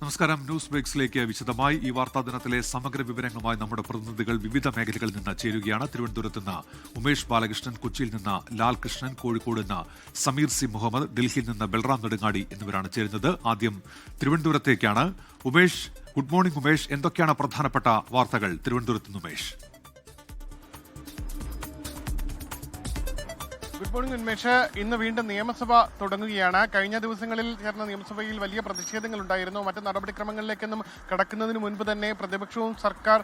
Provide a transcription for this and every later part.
നമസ്കാരം. ന്യൂസ് ബ്രേക്സിലേക്ക് വിശദമായി ഈ വാർത്താ ദിനത്തിലെ സമഗ്ര വിവരങ്ങളുമായി നമ്മുടെ പ്രതിനിധികൾ വിവിധ മേഖലകളിൽ നിന്ന് ചേരുകയാണ്. തിരുവനന്തപുരത്ത് നിന്ന് ഉമേഷ് ബാലകൃഷ്ണൻ, കൊച്ചിയിൽ നിന്ന് ലാൽകൃഷ്ണൻ, കോഴിക്കോട് നിന്ന് സമീർ സി മുഹമ്മദ്, ഡൽഹിയിൽ നിന്ന് ബൽറാം നെടുങ്ങാടി എന്നിവരാണ് ചേരുന്നത്. ആദ്യം തിരുവനന്തപുരത്തേക്കാണ്. Umesh, good morning Umesh. എന്തൊക്കെയാണ് പ്രധാനപ്പെട്ട വാർത്തകൾ തിരുവനന്തപുരത്ത് നിന്ന് ഉമേഷ്? Good morning Unmesh. ഇന്ന് വീണ്ടും നിയമസഭ തുടങ്ങുകയാണ്. കഴിഞ്ഞ ദിവസങ്ങളിൽ ചേർന്ന നിയമസഭയിൽ വലിയ പ്രതിഷേധങ്ങൾ ഉണ്ടായിരുന്നു. മറ്റ് നടപടിക്രമങ്ങളിലേക്കൊന്നും കടക്കുന്നതിന് മുൻപ് തന്നെ പ്രതിപക്ഷവും സർക്കാർ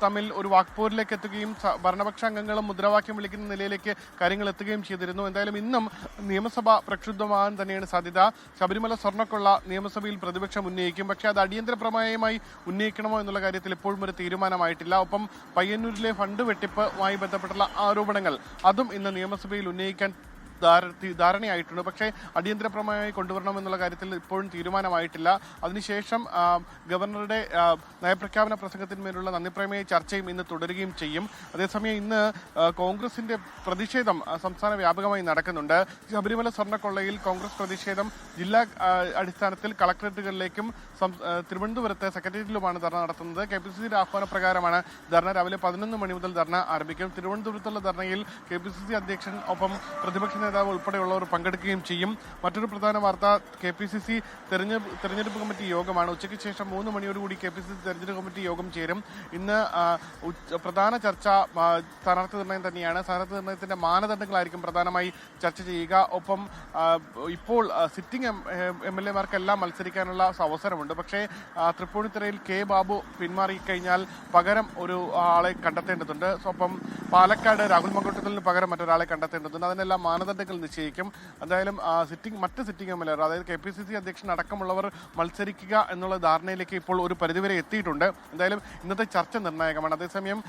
തമ്മിൽ ഒരു വാക്പോരിലേക്ക് എത്തുകയും ഭരണപക്ഷ അംഗങ്ങളും മുദ്രാവാക്യം വിളിക്കുന്ന നിലയിലേക്ക് കാര്യങ്ങൾ എത്തുകയും ചെയ്തിരുന്നു. എന്തായാലും ഇന്നും നിയമസഭ പ്രക്ഷുബ്ധമാകാൻ തന്നെയാണ് സാധ്യത. ശബരിമല സ്വർണ്ണക്കൊള്ള നിയമസഭയിൽ പ്രതിപക്ഷം ഉന്നയിക്കും. പക്ഷേ അത് അടിയന്തര പ്രമേയമായി ഉന്നയിക്കണമോ എന്നുള്ള കാര്യത്തിൽ ഇപ്പോഴും ഒരു തീരുമാനമായിട്ടില്ല. ഒപ്പം പയ്യന്നൂരിലെ ഫണ്ട് വെട്ടിപ്പുമായി ബന്ധപ്പെട്ടുള്ള ആരോപണങ്ങൾ അതും ഇന്ന് നിയമസഭയിൽ ഉന്നയിക്കാൻ ധാരണയായിട്ടുണ്ട്. പക്ഷേ അടിയന്തര പ്രമേയമായി കൊണ്ടുവരണമെന്നുള്ള കാര്യത്തിൽ ഇപ്പോഴും തീരുമാനമായിട്ടില്ല. അതിനുശേഷം ഗവർണറുടെ നയപ്രഖ്യാപന പ്രസംഗത്തിന്മേലുള്ള നന്ദിപ്രമേയ ചർച്ചയും ഇന്ന് തുടരുകയും ചെയ്യും. അതേസമയം ഇന്ന് കോൺഗ്രസിന്റെ പ്രതിഷേധം സംസ്ഥാന വ്യാപകമായി നടക്കുന്നുണ്ട്. ശബരിമല സ്വർണ്ണക്കൊള്ളയിൽ കോൺഗ്രസ് പ്രതിഷേധം ജില്ലാ അടിസ്ഥാനത്തിൽ കളക്ടറേറ്റുകളിലേക്കും തിരുവനന്തപുരത്ത് സെക്രട്ടേറിയറ്റിലുമാണ് ധർണ നടത്തുന്നത്. KPCCയുടെ ആഹ്വാനപ്രകാരമാണ് ധർണ. രാവിലെ 11 മണി മുതൽ ധർണ ആരംഭിക്കും. തിരുവനന്തപുരത്തുള്ള ധർണയിൽ KPCC അധ്യക്ഷൻ ഒപ്പം പ്രതിപക്ഷ നേതാവ് ഉൾപ്പെടെയുള്ളവർ പങ്കെടുക്കുകയും ചെയ്യും. മറ്റൊരു പ്രധാന വാർത്ത, KPCC തെരഞ്ഞെടുപ്പ് കമ്മിറ്റി യോഗമാണ്. ഉച്ചയ്ക്ക് ശേഷം 3 മണിയോടുകൂടി KPCC തെരഞ്ഞെടുപ്പ് കമ്മിറ്റി യോഗം ചേരും. ഇന്ന് പ്രധാന ചർച്ച സ്ഥാനാർത്ഥി നിർണയം തന്നെയാണ്. സ്ഥാനാർത്ഥി നിർണയത്തിന്റെ മാനദണ്ഡങ്ങളായിരിക്കും പ്രധാനമായി ചർച്ച ചെയ്യുക. ഒപ്പം ഇപ്പോൾ സിറ്റിംഗ് MLA-മാർക്കെല്ലാം മത്സരിക്കാനുള്ള അവസരമുണ്ട്. പക്ഷേ തൃപ്പൂണിത്തുറയിൽ K ബാബു പിന്മാറിക്കഴിഞ്ഞാൽ പകരം ഒരു ആളെ കണ്ടെത്തേണ്ടതുണ്ട്. ഒപ്പം പാലക്കാട് രാഹുൽ മങ്കോട്ടത്തിന് പകരം മറ്റൊരാളെ കണ്ടെത്തേണ്ടതുണ്ട്. അതിനെല്ലാം മാനദണ്ഡങ്ങൾ നിശ്ചയിക്കും. എന്തായാലും മറ്റ് സിറ്റിംഗ് MLA, അതായത് KPCC അധ്യക്ഷൻ അടക്കമുള്ളവർ മത്സരിക്കുക എന്നുള്ള ധാരണയിലേക്ക് ഇപ്പോൾ ഒരു പരിധിവരെ എത്തിയിട്ടുണ്ട്. എന്തായാലും ഇന്നത്തെ ചർച്ച നിർണായകമാണ്. അതേസമയം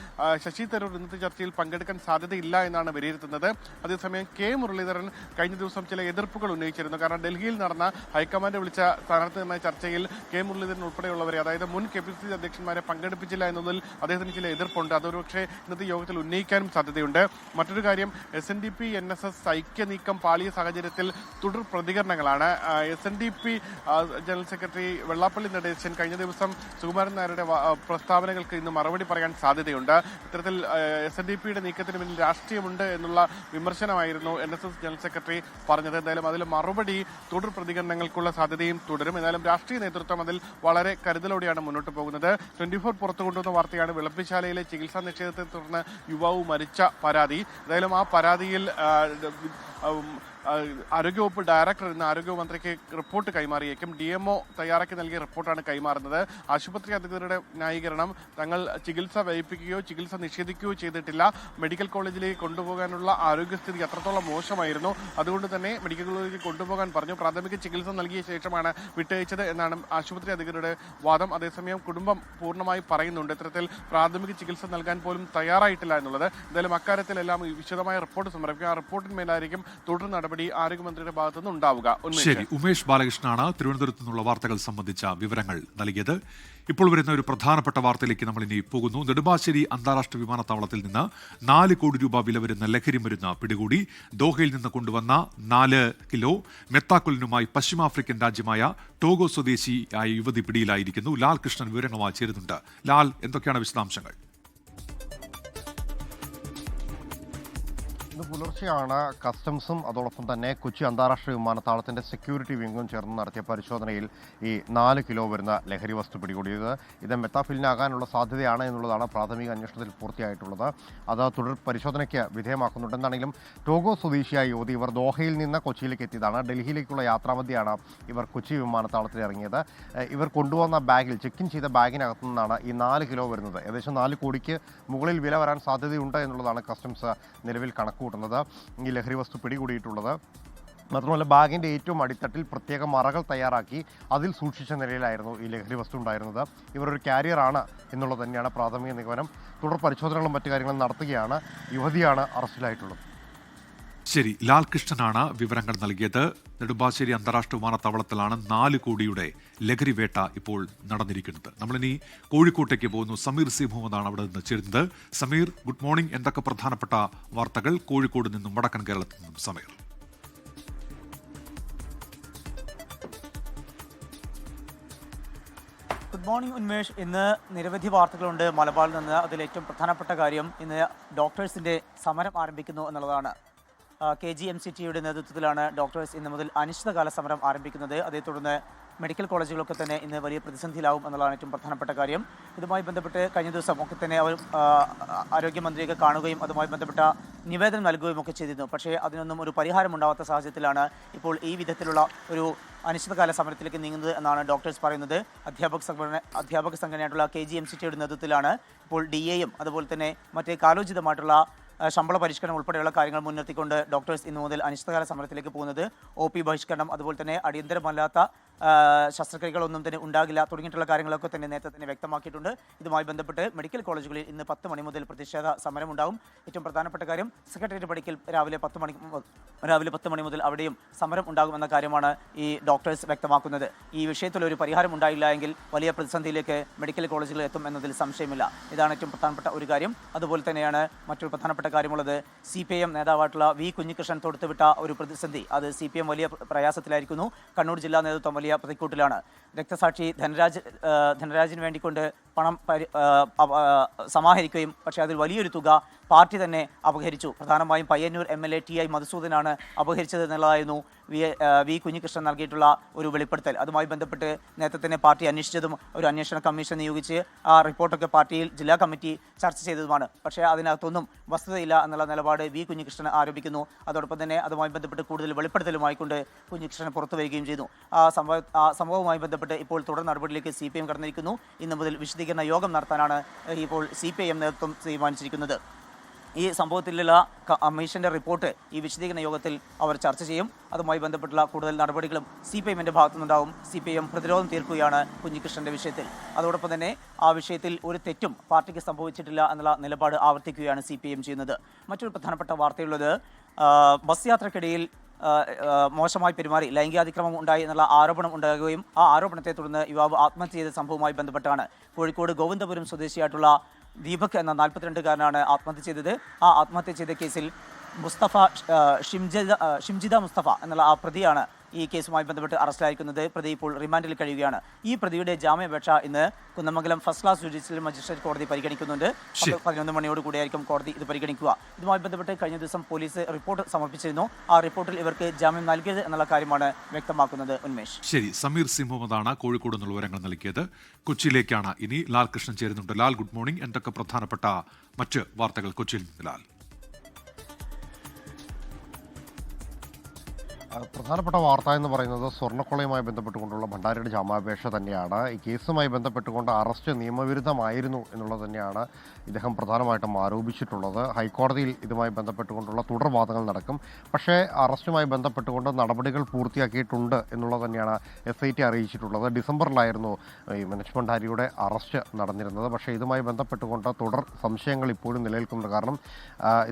ശശി തരൂർ ഇന്നത്തെ ചർച്ചയിൽ പങ്കെടുക്കാൻ സാധ്യതയില്ല എന്നാണ് വിലയിരുത്തുന്നത്. അതേസമയം K മുരളീധരൻ കഴിഞ്ഞ ദിവസം ചില എതിർപ്പുകൾ ഉന്നയിച്ചിരുന്നു. കാരണം ഡൽഹിയിൽ നടന്ന ഹൈക്കമാൻഡ് വിളിച്ച സ്ഥാനാർത്ഥി നിർണയ ചർച്ചയിൽ K മുരളീധരൻ ഉൾപ്പെടെയുള്ളവരെ, അതായത് മുൻ KPCC അധ്യക്ഷന്മാരെ പങ്കെടുപ്പിച്ചില്ല എന്നതിൽ അദ്ദേഹത്തിന് ചില എതിർപ്പുണ്ട്. അതൊരുപക്ഷെ ഇന്നത്തെ യോഗത്തിൽ ഉന്നയിക്കാനും സാധ്യതയുണ്ട്. മറ്റൊരു കാര്യം, SNDP NSS ഐക്യ നീക്കം പാളിയ സാഹചര്യത്തിൽ തുടർ പ്രതികരണങ്ങളാണ്. SNDP general secretary Vellappally Natesan കഴിഞ്ഞ ദിവസം സുകുമാരൻ നായരുടെ പ്രസ്താവനകൾക്ക് ഇന്ന് മറുപടി പറയാൻ സാധ്യതയുണ്ട്. ഇത്തരത്തിൽ SNDPയുടെ നീക്കത്തിന് പിന്നിൽ രാഷ്ട്രീയമുണ്ട് എന്നുള്ള വിമർശനമായിരുന്നു NSS ജനറൽ സെക്രട്ടറി പറഞ്ഞത്. എന്തായാലും അതിൽ മറുപടി തുടർ പ്രതികരണങ്ങൾക്കുള്ള സാധ്യതയും തുടരും. എന്നാലും രാഷ്ട്രീയ നേതൃത്വം അതിൽ വളരെ കരുതലോടെയാണ് മുന്നോട്ട് പോകുന്നത്. 24 പുറത്തു കൊണ്ടുവന്ന വാർത്തയാണ് വിളപ്പിശാലയിലെ ചികിത്സാ നിഷേധത്തെ തുടർന്ന് യുവാവ് മരിച്ച പരാതി. എന്തായാലും ആ പരാതിയിൽ ആരോഗ്യവകുപ്പ് ഡയറക്ടർ ഇന്ന് ആരോഗ്യമന്ത്രിക്ക് റിപ്പോർട്ട് കൈമാറിയേക്കും. DMO തയ്യാറാക്കി നൽകിയ റിപ്പോർട്ടാണ് കൈമാറുന്നത്. ആശുപത്രി അധികൃതരുടെ ന്യായീകരണം, തങ്ങൾ ചികിത്സ വൈകിപ്പിക്കുകയോ ചികിത്സ നിഷേധിക്കുകയോ ചെയ്തിട്ടില്ല. മെഡിക്കൽ കോളേജിലേക്ക് കൊണ്ടുപോകാനുള്ള ആരോഗ്യസ്ഥിതി അത്രത്തോളം മോശമായിരുന്നു. അതുകൊണ്ട് തന്നെ മെഡിക്കൽ കോളേജിലേക്ക് കൊണ്ടുപോകാൻ പറഞ്ഞു. പ്രാഥമിക ചികിത്സ നൽകിയ ശേഷമാണ് വിട്ടയച്ചത് എന്നാണ് ആശുപത്രി അധികൃതരുടെ വാദം. അതേസമയം കുടുംബം പൂർണ്ണമായി പറയുന്നുണ്ട് ഇത്തരത്തിൽ പ്രാഥമിക ചികിത്സ നൽകാൻ പോലും തയ്യാറായിട്ടില്ല എന്നുള്ളത്. എന്തായാലും അക്കാര്യത്തിലെല്ലാം വിശദമായ റിപ്പോർട്ട് സമർപ്പിക്കും. ആ റിപ്പോർട്ടിന്മേലായിരിക്കും തുടർ നടപടി ആരോഗ്യമന്ത്രിയുടെ ഭാഗത്തുനിന്ന് ഉണ്ടാവുക. ശരി, ഉമേഷ് ബാലകൃഷ്ണനാണ് തിരുവനന്തപുരത്ത് നിന്നുള്ള വാർത്തകൾ സംബന്ധിച്ച വിവരങ്ങൾ നൽകിയത്. ഇപ്പോൾ വരുന്ന ഒരു പ്രധാനപ്പെട്ട വാർത്തയിലേക്ക് നമ്മൾ ഇനി പോകുന്നു. നെടുമ്പാശ്ശേരി അന്താരാഷ്ട്ര വിമാനത്താവളത്തിൽ നിന്ന് 4 കോടി രൂപ വില വരുന്ന ലഹരി മരുന്ന് പിടികൂടി. ദോഹയിൽ നിന്ന് കൊണ്ടുവന്ന 4 കിലോ മെത്താക്കുലിനുമായി പശ്ചിമാഫ്രിക്കൻ രാജ്യമായ ടോഗോ സ്വദേശിയായ യുവതി പിടിയിലായിരിക്കുന്നു. ലാൽ കൃഷ്ണൻ വിവരങ്ങളുമായി ചേരുന്നുണ്ട്. ലാൽ, എന്തൊക്കെയാണ് വിശദാംശങ്ങൾ? പുലർച്ചെയാണ് കസ്റ്റംസും അതോടൊപ്പം തന്നെ കൊച്ചി അന്താരാഷ്ട്ര വിമാനത്താവളത്തിന്റെ സെക്യൂരിറ്റി വിംഗും ചേർന്ന് നടത്തിയ പരിശോധനയിൽ ഈ 4 കിലോ വരുന്ന ലഹരി വസ്തു പിടികൂടിയത്. ഇത് മെത്താഫിലിനാകാനുള്ള സാധ്യതയാണ് എന്നുള്ളതാണ് പ്രാഥമിക അന്വേഷണത്തിൽ പൂർത്തിയായിട്ടുള്ളത്. അത് തുടർ പരിശോധനയ്ക്ക് വിധേയമാക്കുന്നുണ്ട്. എന്താണെങ്കിലും ടോഗോ സ്വദേശിയായ യുവതി ഇവർ ദോഹയിൽ നിന്ന് കൊച്ചിയിലേക്ക് എത്തിയതാണ്. ഡൽഹിയിലേക്കുള്ള യാത്രാമധ്യയാണ് ഇവർ കൊച്ചി വിമാനത്താവളത്തിൽ ഇറങ്ങിയത്. ഇവർ കൊണ്ടുവന്ന ബാഗിൽ, ചെക്ക് ഇൻ ചെയ്ത ബാഗിനകത്തു നിന്നാണ് ഈ 4 കിലോ വരുന്നത്. ഏകദേശം 4 കോടിക്ക് മുകളിൽ വില വരാൻ സാധ്യതയുണ്ട് എന്നുള്ളതാണ് കസ്റ്റംസ് നിലവിൽ കണക്കുകൂട്ടുന്നത്. ഈ ലഹരി വസ്തു പിടികൂടിയിട്ടുള്ളത്. മാത്രമല്ല ബാഗിൻ്റെ ഏറ്റവും അടിത്തട്ടിൽ പ്രത്യേക മറകൾ തയ്യാറാക്കി അതിൽ സൂക്ഷിച്ച നിലയിലായിരുന്നു ഈ ലഹരി വസ്തു ഉണ്ടായിരുന്നത്. ഇവരൊരു കാരിയറാണ് എന്നുള്ളത് തന്നെയാണ് പ്രാഥമിക നിഗമനം. തുടർ പരിശോധനകളും മറ്റു കാര്യങ്ങളും നടത്തുകയാണ്. യുവതിയാണ് അറസ്റ്റിലായിട്ടുള്ളത്. ശരി, ലാൽ കൃഷ്ണനാണ് വിവരങ്ങൾ നൽകിയത്. നെടുമ്പാശ്ശേരി അന്താരാഷ്ട്ര വിമാനത്താവളത്തിലാണ് 4 കോടിയുടെ ലഹരി വേട്ട ഇപ്പോൾ നടന്നിരിക്കുന്നത്. നമ്മളിനി കോഴിക്കോട്ടേക്ക് പോകുന്നു. സമീർ സി മുഹമ്മദാണ് അവിടെ നിന്ന് ചേരുന്നത്. Sameer, good morning. എന്തൊക്കെ പ്രധാനപ്പെട്ട വാർത്തകൾ കോഴിക്കോട് നിന്നും വടക്കൻ കേരളത്തിൽ നിന്നും? സമീർ. Good morning Unmesh. ഇന്ന് നിരവധി വാർത്തകളുണ്ട് മലബാറിൽ നിന്ന്. അതിൽ ഏറ്റവും പ്രധാനപ്പെട്ട കാര്യം ഇന്ന് ഡോക്ടേഴ്സിന്റെ സമരം ആരംഭിക്കുന്നു എന്നുള്ളതാണ്. KGMCTയുടെ നേതൃത്വത്തിലാണ് ഡോക്ടേഴ്സ് ഇന്ന് മുതൽ അനിശ്ചിതകാല സമരം ആരംഭിക്കുന്നത്. അതേ തുടർന്ന് മെഡിക്കൽ കോളേജുകളൊക്കെ തന്നെ ഇന്ന് വലിയ പ്രതിസന്ധിയിലാവും എന്നുള്ളതാണ് ഏറ്റവും പ്രധാനപ്പെട്ട കാര്യം. ഇതുമായി ബന്ധപ്പെട്ട് കഴിഞ്ഞ ദിവസം ഒക്കെ തന്നെ അവർ ആരോഗ്യമന്ത്രിയൊക്കെ കാണുകയും അതുമായി ബന്ധപ്പെട്ട നിവേദനം നൽകുകയും ഒക്കെ ചെയ്തിരുന്നു. പക്ഷേ അതിനൊന്നും ഒരു പരിഹാരം ഉണ്ടാവാത്ത സാഹചര്യത്തിലാണ് ഇപ്പോൾ ഈ വിധത്തിലുള്ള ഒരു അനിശ്ചിതകാല സമരത്തിലേക്ക് നീങ്ങുന്നത് എന്നാണ് ഡോക്ടേഴ്സ് പറയുന്നത്. അധ്യാപക സംഘടനയായിട്ടുള്ള KGMCTയുടെ നേതൃത്വത്തിലാണ് ഇപ്പോൾ DAയും അതുപോലെ തന്നെ മറ്റേ കാലോചിതമായിട്ടുള്ള ശമ്പള പരിഷ്കരണം ഉൾപ്പെടെയുള്ള കാര്യങ്ങൾ മുൻനിർത്തിക്കൊണ്ട് ഡോക്ടേഴ്സ് ഇന്നു മുതൽ അനിശ്ചിതകാല സമരത്തിലേക്ക് പോകുന്നത്. OP ബഹിഷ്കരണം, അതുപോലെ തന്നെ അടിയന്തരമല്ലാത്ത ശസ്ത്രക്രിയകളൊന്നും തന്നെ ഉണ്ടാകില്ല തുടങ്ങിയിട്ടുള്ള കാര്യങ്ങളൊക്കെ തന്നെ നേരത്തെ തന്നെ വ്യക്തമാക്കിയിട്ടുണ്ട്. ഇതുമായി ബന്ധപ്പെട്ട് മെഡിക്കൽ കോളേജുകളിൽ ഇന്ന് 10 മണി മുതൽ പ്രതിഷേധ സമരമുണ്ടാകും. ഏറ്റവും പ്രധാനപ്പെട്ട കാര്യം സെക്രട്ടേറിയറ്റ് പടിക്കൽ രാവിലെ 10 മണി മുതൽ അവിടെയും സമരം ഉണ്ടാകുമെന്ന കാര്യമാണ് ഈ ഡോക്ടേഴ്സ് വ്യക്തമാക്കുന്നത്. ഈ വിഷയത്തിൽ ഒരു പരിഹാരം ഉണ്ടായില്ല എങ്കിൽ വലിയ പ്രതിസന്ധിയിലേക്ക് മെഡിക്കൽ കോളേജുകൾ എത്തും എന്നതിൽ സംശയമില്ല. ഇതാണ് ഏറ്റവും പ്രധാനപ്പെട്ട ഒരു കാര്യം. അതുപോലെ തന്നെയാണ് മറ്റൊരു പ്രധാനപ്പെട്ട കാര്യമുള്ളത്. CPIM നേതാവായിട്ടുള്ള V കുഞ്ഞികൃഷ്ണൻ തൊടുത്തുവിട്ട ഒരു പ്രതിസന്ധി. അത് CPM വലിയ പ്രയാസത്തിലായിരിക്കുന്നു. കണ്ണൂർ ജില്ലാ നേതൃത്വം വലിയ പ്രതിക്കൂട്ടിലാണ്. രക്തസാക്ഷി ധനരാജിന് വേണ്ടിക്കൊണ്ട് പണം സമാഹരിക്കുകയും പക്ഷേ അതിൽ വലിയൊരു തുക പാർട്ടി തന്നെ അപഹരിച്ചു. പ്രധാനമായും പയ്യന്നൂർ MLA TI മധുസൂദനാണ് അപഹരിച്ചത് എന്നുള്ളതായിരുന്നു V കുഞ്ഞികൃഷ്ണൻ നൽകിയിട്ടുള്ള ഒരു വെളിപ്പെടുത്തൽ. അതുമായി ബന്ധപ്പെട്ട് നേരത്തെ തന്നെ പാർട്ടി അന്വേഷിച്ചതും ഒരു അന്വേഷണ കമ്മീഷൻ നിയോഗിച്ച് ആ റിപ്പോർട്ടൊക്കെ പാർട്ടിയിൽ ജില്ലാ കമ്മിറ്റി ചർച്ച ചെയ്തതുമാണ്. പക്ഷേ അതിനകത്തൊന്നും വസ്തുതയില്ല എന്നുള്ള നിലപാട് V കുഞ്ഞികൃഷ്ണൻ ആരോപിക്കുന്നു. അതോടൊപ്പം തന്നെ അതുമായി ബന്ധപ്പെട്ട് കൂടുതൽ വെളിപ്പെടുത്തലുമായിക്കൊണ്ട് കുഞ്ഞികൃഷ്ണൻ പുറത്തു വരികയും ചെയ്തു. ആ സംഭവവുമായി ബന്ധപ്പെട്ട് ഇപ്പോൾ തുടർ നടപടിയിലേക്ക് CPM കടന്നിരിക്കുന്നു. ഇന്നു മുതൽ വിശദീകരണ യോഗം നടത്താനാണ് ഇപ്പോൾ CPIM നേതൃത്വം തീരുമാനിച്ചിരിക്കുന്നത്. ഈ സംഭവത്തിലുള്ള കമ്മീഷന്റെ റിപ്പോർട്ട് ഈ വിശദീകരണ യോഗത്തിൽ അവർ ചർച്ച ചെയ്യും. അതുമായി ബന്ധപ്പെട്ടുള്ള കൂടുതൽ നടപടികളും CPIMന്റെ ഭാഗത്തുനിന്നുണ്ടാവും. CPIM പ്രതിരോധം തീർക്കുകയാണ് കുഞ്ഞികൃഷ്ണന്റെ വിഷയത്തിൽ. അതോടൊപ്പം തന്നെ ആ വിഷയത്തിൽ ഒരു തെറ്റും പാർട്ടിക്ക് സംഭവിച്ചിട്ടില്ല എന്നുള്ള നിലപാട് ആവർത്തിക്കുകയാണ് CPIM ചെയ്യുന്നത്. മറ്റൊരു പ്രധാനപ്പെട്ട വാർത്തയുള്ളത് ബസ് യാത്രക്കിടയിൽ മോശമായി പെരുമാറി ലൈംഗികാതിക്രമം ഉണ്ടായി എന്നുള്ള ആരോപണം ഉണ്ടാകുകയും ആ ആരോപണത്തെ തുടർന്ന് യുവാവ് ആത്മഹത്യ ചെയ്ത സംഭവവുമായി ബന്ധപ്പെട്ടാണ്. കോഴിക്കോട് ഗോവിന്ദപുരം സ്വദേശിയായിട്ടുള്ള ദീപക് എന്ന 42-കാരനാണ് ആത്മഹത്യ ചെയ്തത്. ആ ആത്മഹത്യ ചെയ്ത കേസിൽ ഷിംജിദ മുസ്തഫ എന്നുള്ള ആ പ്രതിയാണ് ഈ കേസുമായി ബന്ധപ്പെട്ട് അറസ്റ്റിലായിരിക്കുന്നത്. പ്രതി ഇപ്പോൾ റിമാൻഡിൽ കഴിയുകയാണ്. ഈ പ്രതിയുടെ ജാമ്യാപേക്ഷ ഇന്ന് Kunnamangalam first class judicial magistrate കോടതി പരിഗണിക്കുന്നുണ്ട്. 11 മണിയോട് കൂടിയായിരിക്കും കോടതി ഇത് പരിഗണിക്കുക. ഇതുമായി ബന്ധപ്പെട്ട് കഴിഞ്ഞ ദിവസം പോലീസ് റിപ്പോർട്ട് സമർപ്പിച്ചിരുന്നു. ആ റിപ്പോർട്ടിൽ ഇവർക്ക് ജാമ്യം നൽകിയത് എന്നുള്ള കാര്യമാണ് വ്യക്തമാക്കുന്നത്. ഉന്മേഷ്, ശരി. സമീർ സി മുഹമ്മദാണ് കോഴിക്കോട് നിന്നുള്ള വിവരങ്ങൾ നൽകിയത്. കൊച്ചിയിലേക്കാണ് ഇനി ലാൽ കൃഷ്ണൻ ചേരുന്നുണ്ട്. Lal, good morning. എന്തൊക്കെ പ്രധാനപ്പെട്ട മറ്റ് വാർത്തകൾ കൊച്ചിയിൽ നിന്ന് ലാൽ? പ്രധാനപ്പെട്ട വാർത്ത എന്ന് പറയുന്നത് സ്വർണ്ണക്കൊള്ളയുമായി ബന്ധപ്പെട്ടുകൊണ്ടുള്ള ഭണ്ഡാരിയുടെ ജാമ്യാപേക്ഷ തന്നെയാണ്. ഈ കേസുമായി ബന്ധപ്പെട്ടുകൊണ്ട് അറസ്റ്റ് നിയമവിരുദ്ധമായിരുന്നു എന്നുള്ളത് തന്നെയാണ് ഇദ്ദേഹം പ്രധാനമായിട്ടും ആരോപിച്ചിട്ടുള്ളത്. ഹൈക്കോടതിയിൽ ഇതുമായി ബന്ധപ്പെട്ടുകൊണ്ടുള്ള തുടർവാദങ്ങൾ നടക്കും. പക്ഷേ അറസ്റ്റുമായി ബന്ധപ്പെട്ടുകൊണ്ട് നടപടികൾ പൂർത്തിയാക്കിയിട്ടുണ്ട് എന്നുള്ളത് തന്നെയാണ് SIT അറിയിച്ചിട്ടുള്ളത്. ഡിസംബറിലായിരുന്നു ഈ മനോജ് ഭണ്ഡാരിയുടെ അറസ്റ്റ് നടന്നിരുന്നത്. പക്ഷേ ഇതുമായി ബന്ധപ്പെട്ടുകൊണ്ട് തുടർ സംശയങ്ങൾ ഇപ്പോഴും നിലനിൽക്കുന്നുണ്ട്. കാരണം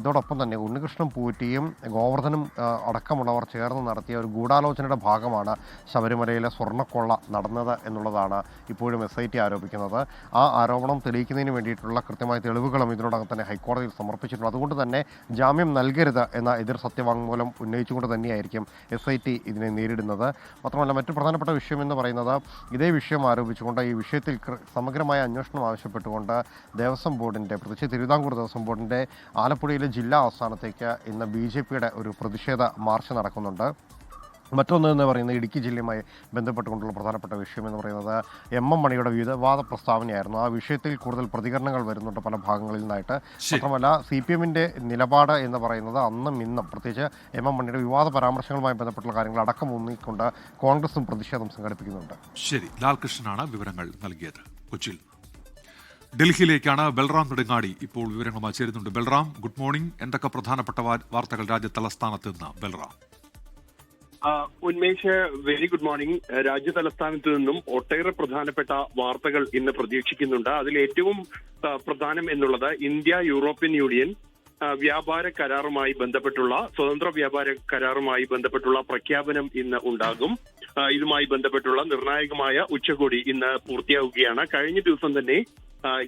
ഇതോടൊപ്പം തന്നെ ഉണ്ണികൃഷ്ണൻ പൂറ്റിയും ഗോവർദ്ധനും അടക്കമുള്ളവർ ചേർന്ന് നടത്തിയ ഒരു ഗൂഢാലോചനയുടെ ഭാഗമാണ് ശബരിമലയിലെ സ്വർണ്ണക്കൊള്ള നടന്നത് എന്നുള്ളതാണ് ഇപ്പോഴും SIT ആരോപിക്കുന്നത്. ആ ആരോപണം തെളിയിക്കുന്നതിന് വേണ്ടിയിട്ടുള്ള കൃത്യമായ തെളിവുകളും ഇതിനോടകം തന്നെ ഹൈക്കോടതിയിൽ സമർപ്പിച്ചിട്ടുണ്ട്. അതുകൊണ്ട് തന്നെ ജാമ്യം നൽകരുത് എന്ന എതിർ സത്യവാങ്മൂലം ഉന്നയിച്ചുകൊണ്ട് തന്നെയായിരിക്കും SIT ഇതിനെ നേരിടുന്നത്. മാത്രമല്ല മറ്റു പ്രധാനപ്പെട്ട വിഷയം എന്ന് പറയുന്നത് ഇതേ വിഷയം ആരോപിച്ചുകൊണ്ട് ഈ വിഷയത്തിൽ സമഗ്രമായ അന്വേഷണം ആവശ്യപ്പെട്ടുകൊണ്ട് ദേവസ്വം ബോർഡിൻ്റെ, പ്രത്യേകിച്ച് തിരുവിതാംകൂർ ദേവസ്വം ബോർഡിൻ്റെ ആലപ്പുഴയിലെ ജില്ലാ ആസ്ഥാനത്തേക്ക് ഇന്ന് BJPയുടെ ഒരു പ്രതിഷേധ മാർച്ച് നടക്കുന്നുണ്ട്. മറ്റൊന്ന് എന്ന് പറയുന്നത് ഇടുക്കി ജില്ലയുമായി ബന്ധപ്പെട്ടുകൊണ്ടുള്ള പ്രധാനപ്പെട്ട വിഷയം എന്ന് പറയുന്നത് MM മണിയുടെ വിവാദ പ്രസ്താവനയായിരുന്നു. ആ വിഷയത്തിൽ കൂടുതൽ പ്രതികരണങ്ങൾ വരുന്നുണ്ട് പല ഭാഗങ്ങളിൽ നിന്നായിട്ട്. മാത്രമല്ല CPMന്റെ നിലപാട് എന്ന് പറയുന്നത് അന്നും ഇന്നും പ്രത്യേകിച്ച് MM മണിയുടെ വിവാദ പരാമർശങ്ങളുമായി ബന്ധപ്പെട്ടുള്ള കാര്യങ്ങൾ അടക്കം ഊന്നിക്കൊണ്ട് കോൺഗ്രസും പ്രതിഷേധം സംഘടിപ്പിക്കുന്നുണ്ട്. ശരി, ലാൽകൃഷ്ണനാണ് വിവരങ്ങൾ നൽകിയത്. കൊച്ചിയിൽ ഡൽഹിയിലേക്കാണ് ബൽറാം നെടുങ്ങാടി ഇപ്പോൾ വിവരങ്ങളുമായി ചേരുന്നുണ്ട്. Balram, good morning. എന്തൊക്കെ പ്രധാനപ്പെട്ട വാർത്തകൾ രാജ്യതലസ്ഥാനത്ത് നിന്ന്? Balram. Unmesh, very good morning. രാജ്യതലസ്ഥാനത്ത് നിന്നും ഒട്ടേറെ പ്രധാനപ്പെട്ട വാർത്തകൾ ഇന്ന് പ്രതീക്ഷിക്കുന്നുണ്ട്. അതിൽ ഏറ്റവും പ്രധാനം എന്നുള്ളത് ഇന്ത്യ യൂറോപ്യൻ യൂണിയൻ വ്യാപാര കരാറുമായി ബന്ധപ്പെട്ടുള്ള, സ്വതന്ത്ര വ്യാപാര കരാറുമായി ബന്ധപ്പെട്ടുള്ള പ്രഖ്യാപനം ഇന്ന് ഉണ്ടാകും. ഇതുമായി ബന്ധപ്പെട്ടുള്ള നിർണായകമായ ഉച്ചകോടി ഇന്ന് പൂർത്തിയാവുകയാണ്. കഴിഞ്ഞ ദിവസം തന്നെ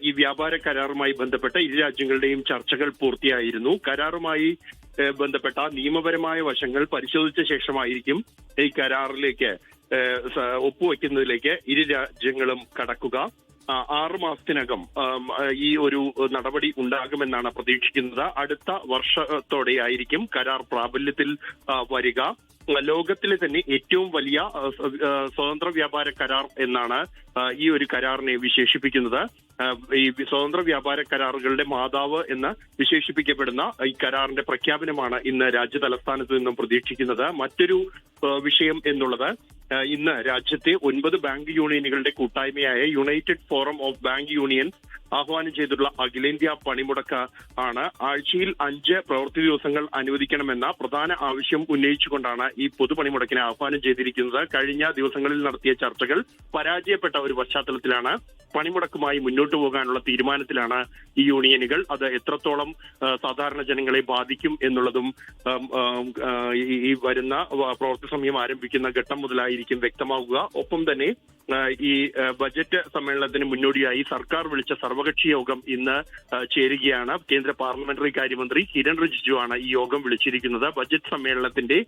ഈ വ്യാപാര കരാറുമായി ബന്ധപ്പെട്ട ഇരു രാജ്യങ്ങളുടെയും ചർച്ചകൾ പൂർത്തിയായിരുന്നു. കരാറുമായി ബന്ധപ്പെട്ട നിയമപരമായ വശങ്ങൾ പരിശോധിച്ച ശേഷമായിരിക്കും ഈ കരാറിലേക്ക് ഒപ്പുവെക്കുന്നതിലേക്ക് ഇരു രാജ്യങ്ങളും കടക്കുക. 6 മാസത്തിനകം ഈ ഒരു നടപടി ഉണ്ടാകുമെന്നാണ് പ്രതീക്ഷിക്കുന്നത്. അടുത്ത വർഷത്തോടെയായിരിക്കും കരാർ പ്രാബല്യത്തിൽ വരിക. ലോകത്തിലെ തന്നെ ഏറ്റവും വലിയ സ്വതന്ത്ര വ്യാപാര കരാർ എന്നാണ് ഈ ഒരു കരാറിനെ വിശേഷിപ്പിക്കുന്നത്. ഈ സ്വതന്ത്ര വ്യാപാര കരാറുകളുടെ മാതാവ് എന്ന് വിശേഷിപ്പിക്കപ്പെടുന്ന ഈ കരാറിന്റെ പ്രഖ്യാപനമാണ് ഇന്ന് രാജ്യ തലസ്ഥാനത്ത് നിന്നും പ്രതീക്ഷിക്കുന്നത്. മറ്റൊരു വിഷയം എന്നുള്ളത് ഇന്ന് രാജ്യത്തെ 9 ബാങ്ക് യൂണിയനുകളുടെ കൂട്ടായ്മയായ United forum of bank union ആഹ്വാനം ചെയ്തിട്ടുള്ള അഖിലേന്ത്യാ പണിമുടക്ക് ആണ്. ആഴ്ചയിൽ 5 പ്രവൃത്തി ദിവസങ്ങൾ അനുവദിക്കണമെന്ന പ്രധാന ആവശ്യം ഉന്നയിച്ചുകൊണ്ടാണ് ഈ പൊതുപണിമുടക്കിനെ ആഹ്വാനം ചെയ്തിരിക്കുന്നത്. കഴിഞ്ഞ ദിവസങ്ങളിൽ നടത്തിയ ചർച്ചകൾ പരാജയപ്പെട്ട ഒരു പശ്ചാത്തലത്തിലാണ് പണിമുടക്കുമായി മുന്നോട്ട് പോകാനുള്ള തീരുമാനത്തിലാണ് ഈ യൂണിയനുകൾ. അത് എത്രത്തോളം സാധാരണ ജനങ്ങളെ ബാധിക്കും എന്നുള്ളതും ഈ വരുന്ന പ്രവൃത്തി സമയം ആരംഭിക്കുന്ന ഘട്ടം മുതലായിരിക്കും വ്യക്തമാകുക. ഒപ്പം തന്നെ ഈ ബജറ്റ് സമ്മേളനത്തിന് മുന്നോടിയായി സർക്കാർ വിളിച്ച സർവകക്ഷി യോഗം ഇന്ന് ചേരുകയാണ്. കേന്ദ്ര പാർലമെന്ററി കാര്യമന്ത്രി കിരൺ റിജിജു ആണ് ഈ യോഗം വിളിച്ചിരിക്കുന്നത്. ബജറ്റ് സമ്മേളനത്തിന്റെ